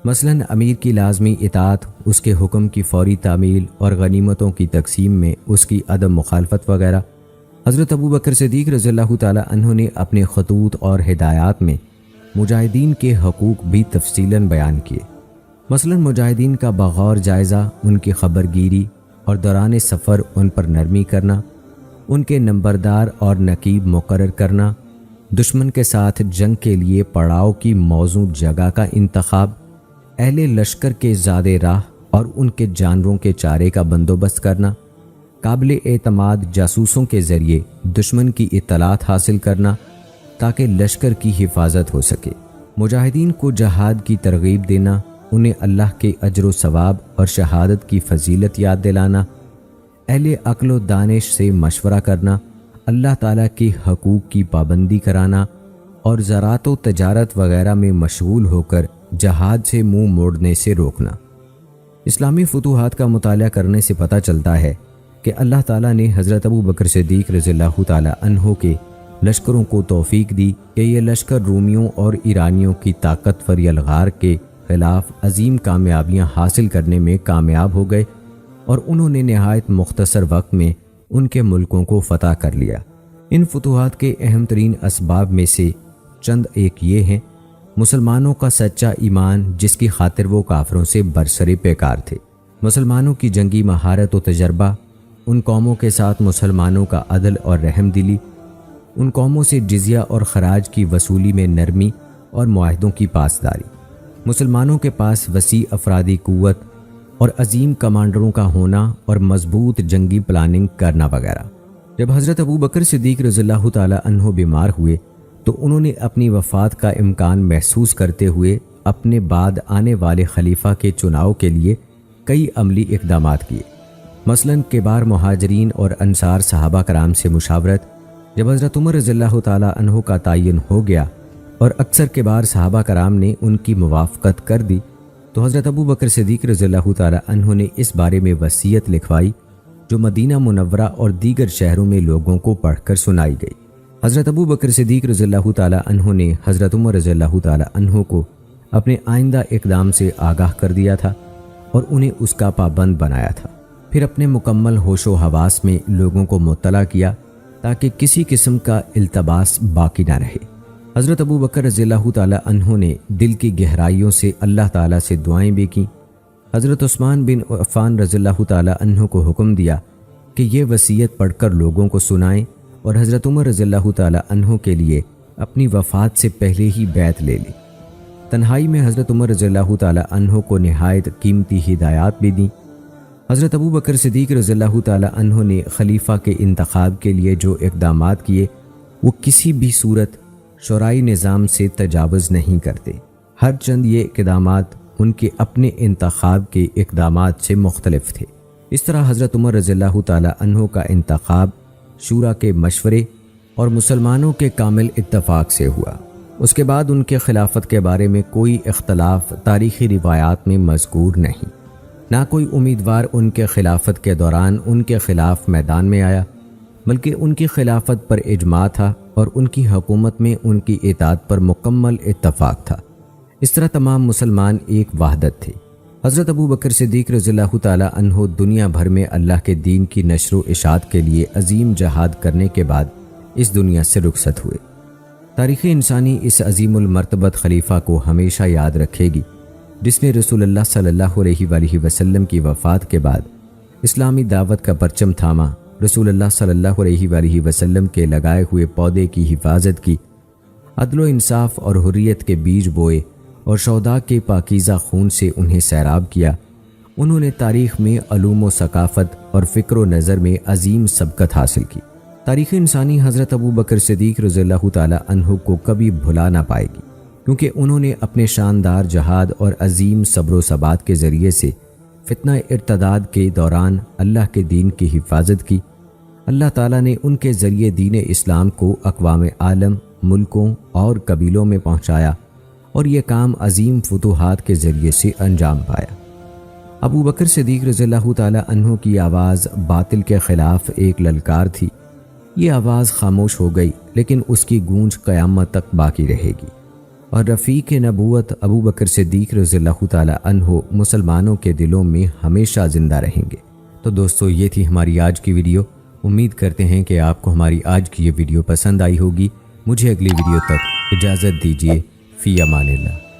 مثلا امیر کی لازمی اطاعت، اس کے حکم کی فوری تعمیل اور غنیمتوں کی تقسیم میں اس کی عدم مخالفت وغیرہ۔ حضرت ابو بکر صدیق رضی اللہ تعالی عنہ نے اپنے خطوط اور ہدایات میں مجاہدین کے حقوق بھی تفصیلاً بیان کیے، مثلا مجاہدین کا بغور جائزہ، ان کی خبر گیری اور دوران سفر ان پر نرمی کرنا، ان کے نمبردار اور نقیب مقرر کرنا، دشمن کے ساتھ جنگ کے لیے پڑاؤ کی موزوں جگہ کا انتخاب، اہل لشکر کے زیادہ راہ اور ان کے جانوروں کے چارے کا بندوبست کرنا، قابل اعتماد جاسوسوں کے ذریعے دشمن کی اطلاعات حاصل کرنا تاکہ لشکر کی حفاظت ہو سکے، مجاہدین کو جہاد کی ترغیب دینا، انہیں اللہ کے اجر و ثواب اور شہادت کی فضیلت یاد دلانا، اہل عقل و دانش سے مشورہ کرنا، اللہ تعالیٰ کے حقوق کی پابندی کرانا اور زراعت و تجارت وغیرہ میں مشغول ہو کر جہاد سے منہ موڑنے سے روکنا۔ اسلامی فتوحات کا مطالعہ کرنے سے پتہ چلتا ہے کہ اللہ تعالیٰ نے حضرت ابو بکر صدیق رضی اللہ تعالی عنہ کے لشکروں کو توفیق دی کہ یہ لشکر رومیوں اور ایرانیوں کی طاقتور یلغار کے خلاف عظیم کامیابیاں حاصل کرنے میں کامیاب ہو گئے اور انہوں نے نہایت مختصر وقت میں ان کے ملکوں کو فتح کر لیا۔ ان فتوحات کے اہم ترین اسباب میں سے چند ایک یہ ہیں: مسلمانوں کا سچا ایمان، جس کی خاطر وہ کافروں سے برسر پیکار تھے، مسلمانوں کی جنگی مہارت و تجربہ، ان قوموں کے ساتھ مسلمانوں کا عدل اور رحم دلی، ان قوموں سے جزیہ اور خراج کی وصولی میں نرمی اور معاہدوں کی پاسداری، مسلمانوں کے پاس وسیع افرادی قوت اور عظیم کمانڈروں کا ہونا اور مضبوط جنگی پلاننگ کرنا وغیرہ۔ جب حضرت ابو بکر صدیق رضی اللہ تعالی عنہ بیمار ہوئے تو انہوں نے اپنی وفات کا امکان محسوس کرتے ہوئے اپنے بعد آنے والے خلیفہ کے چناؤ کے لیے کئی عملی اقدامات کیے، مثلا کبار مہاجرین اور انصار صحابہ کرام سے مشاورت۔ جب حضرت عمر رضی اللہ تعالی عنہ کا تعین ہو گیا اور اکثر کبار صحابہ کرام نے ان کی موافقت کر دی تو حضرت ابو بکر صدیق رضی اللہ تعالی عنہ نے اس بارے میں وصیت لکھوائی جو مدینہ منورہ اور دیگر شہروں میں لوگوں کو پڑھ کر سنائی گئی۔ حضرت ابو بکر صدیق رضی اللہ تعالی عنہ نے حضرت عمر رضی اللہ تعالی عنہ کو اپنے آئندہ اقدام سے آگاہ کر دیا تھا اور انہیں اس کا پابند بنایا تھا، پھر اپنے مکمل ہوش و حواس میں لوگوں کو مطلع کیا تاکہ کسی قسم کا التباس باقی نہ رہے۔ حضرت ابو بکر رضی اللہ تعالی عنہ نے دل کی گہرائیوں سے اللہ تعالیٰ سے دعائیں بھی کیں۔ حضرت عثمان بن عفان رضی اللہ تعالی عنہ کو حکم دیا کہ یہ وصیت پڑھ کر لوگوں کو سنائیں اور حضرت عمر رضی اللہ تعالی عنہ کے لیے اپنی وفات سے پہلے ہی بیعت لے لی۔ تنہائی میں حضرت عمر رضی اللہ تعالیٰ عنہ کو نہایت قیمتی ہدایات بھی دیں۔ حضرت ابو بکر صدیق رضی اللہ تعالیٰ عنہ نے خلیفہ کے انتخاب کے لیے جو اقدامات کیے وہ کسی بھی صورت شرعی نظام سے تجاوز نہیں کرتے۔ ہر چند یہ اقدامات ان کے اپنے انتخاب کے اقدامات سے مختلف تھے۔ اس طرح حضرت عمر رضی اللہ تعالیٰ عنہ کا انتخاب شورا کے مشورے اور مسلمانوں کے کامل اتفاق سے ہوا۔ اس کے بعد ان کے خلافت کے بارے میں کوئی اختلاف تاریخی روایات میں مذکور نہیں، نہ کوئی امیدوار ان کے خلافت کے دوران ان کے خلاف میدان میں آیا، بلکہ ان کی خلافت پر اجماع تھا اور ان کی حکومت میں ان کی اطاعت پر مکمل اتفاق تھا۔ اس طرح تمام مسلمان ایک وحدت تھے۔ حضرت ابو بکر صدیق رضی اللہ تعالیٰ عنہ دنیا بھر میں اللہ کے دین کی نشر و اشاعت کے لیے عظیم جہاد کرنے کے بعد اس دنیا سے رخصت ہوئے۔ تاریخ انسانی اس عظیم المرتبت خلیفہ کو ہمیشہ یاد رکھے گی جس نے رسول اللہ صلی اللہ علیہ وآلہ وسلم کی وفات کے بعد اسلامی دعوت کا پرچم تھاما، رسول اللہ صلی اللہ علیہ وآلہ وسلم کے لگائے ہوئے پودے کی حفاظت کی، عدل و انصاف اور حریت کے بیج بوئے اور شہداء کے پاکیزہ خون سے انہیں سیراب کیا۔ انہوں نے تاریخ میں علوم و ثقافت اور فکر و نظر میں عظیم سبقت حاصل کی۔ تاریخ انسانی حضرت ابو بکر صدیق رضی اللہ تعالیٰ عنہ کو کبھی بھلا نہ پائے گی، کیونکہ انہوں نے اپنے شاندار جہاد اور عظیم صبر و ثبات کے ذریعے سے فتنہ ارتداد کے دوران اللہ کے دین کی حفاظت کی۔ اللہ تعالیٰ نے ان کے ذریعے دین اسلام کو اقوام عالم، ملکوں اور قبیلوں میں پہنچایا اور یہ کام عظیم فتوحات کے ذریعے سے انجام پایا۔ ابو بکر صدیق رضی اللہ تعالیٰ عنہ کی آواز باطل کے خلاف ایک للکار تھی۔ یہ آواز خاموش ہو گئی لیکن اس کی گونج قیامت تک باقی رہے گی، اور رفیق نبوت ابو بکر صدیق رضی اللہ تعالیٰ عنہ مسلمانوں کے دلوں میں ہمیشہ زندہ رہیں گے۔ تو دوستو، یہ تھی ہماری آج کی ویڈیو۔ امید کرتے ہیں کہ آپ کو ہماری آج کی یہ ویڈیو پسند آئی ہوگی۔ مجھے اگلی ویڈیو تک اجازت دیجیے۔ فی امان اللہ۔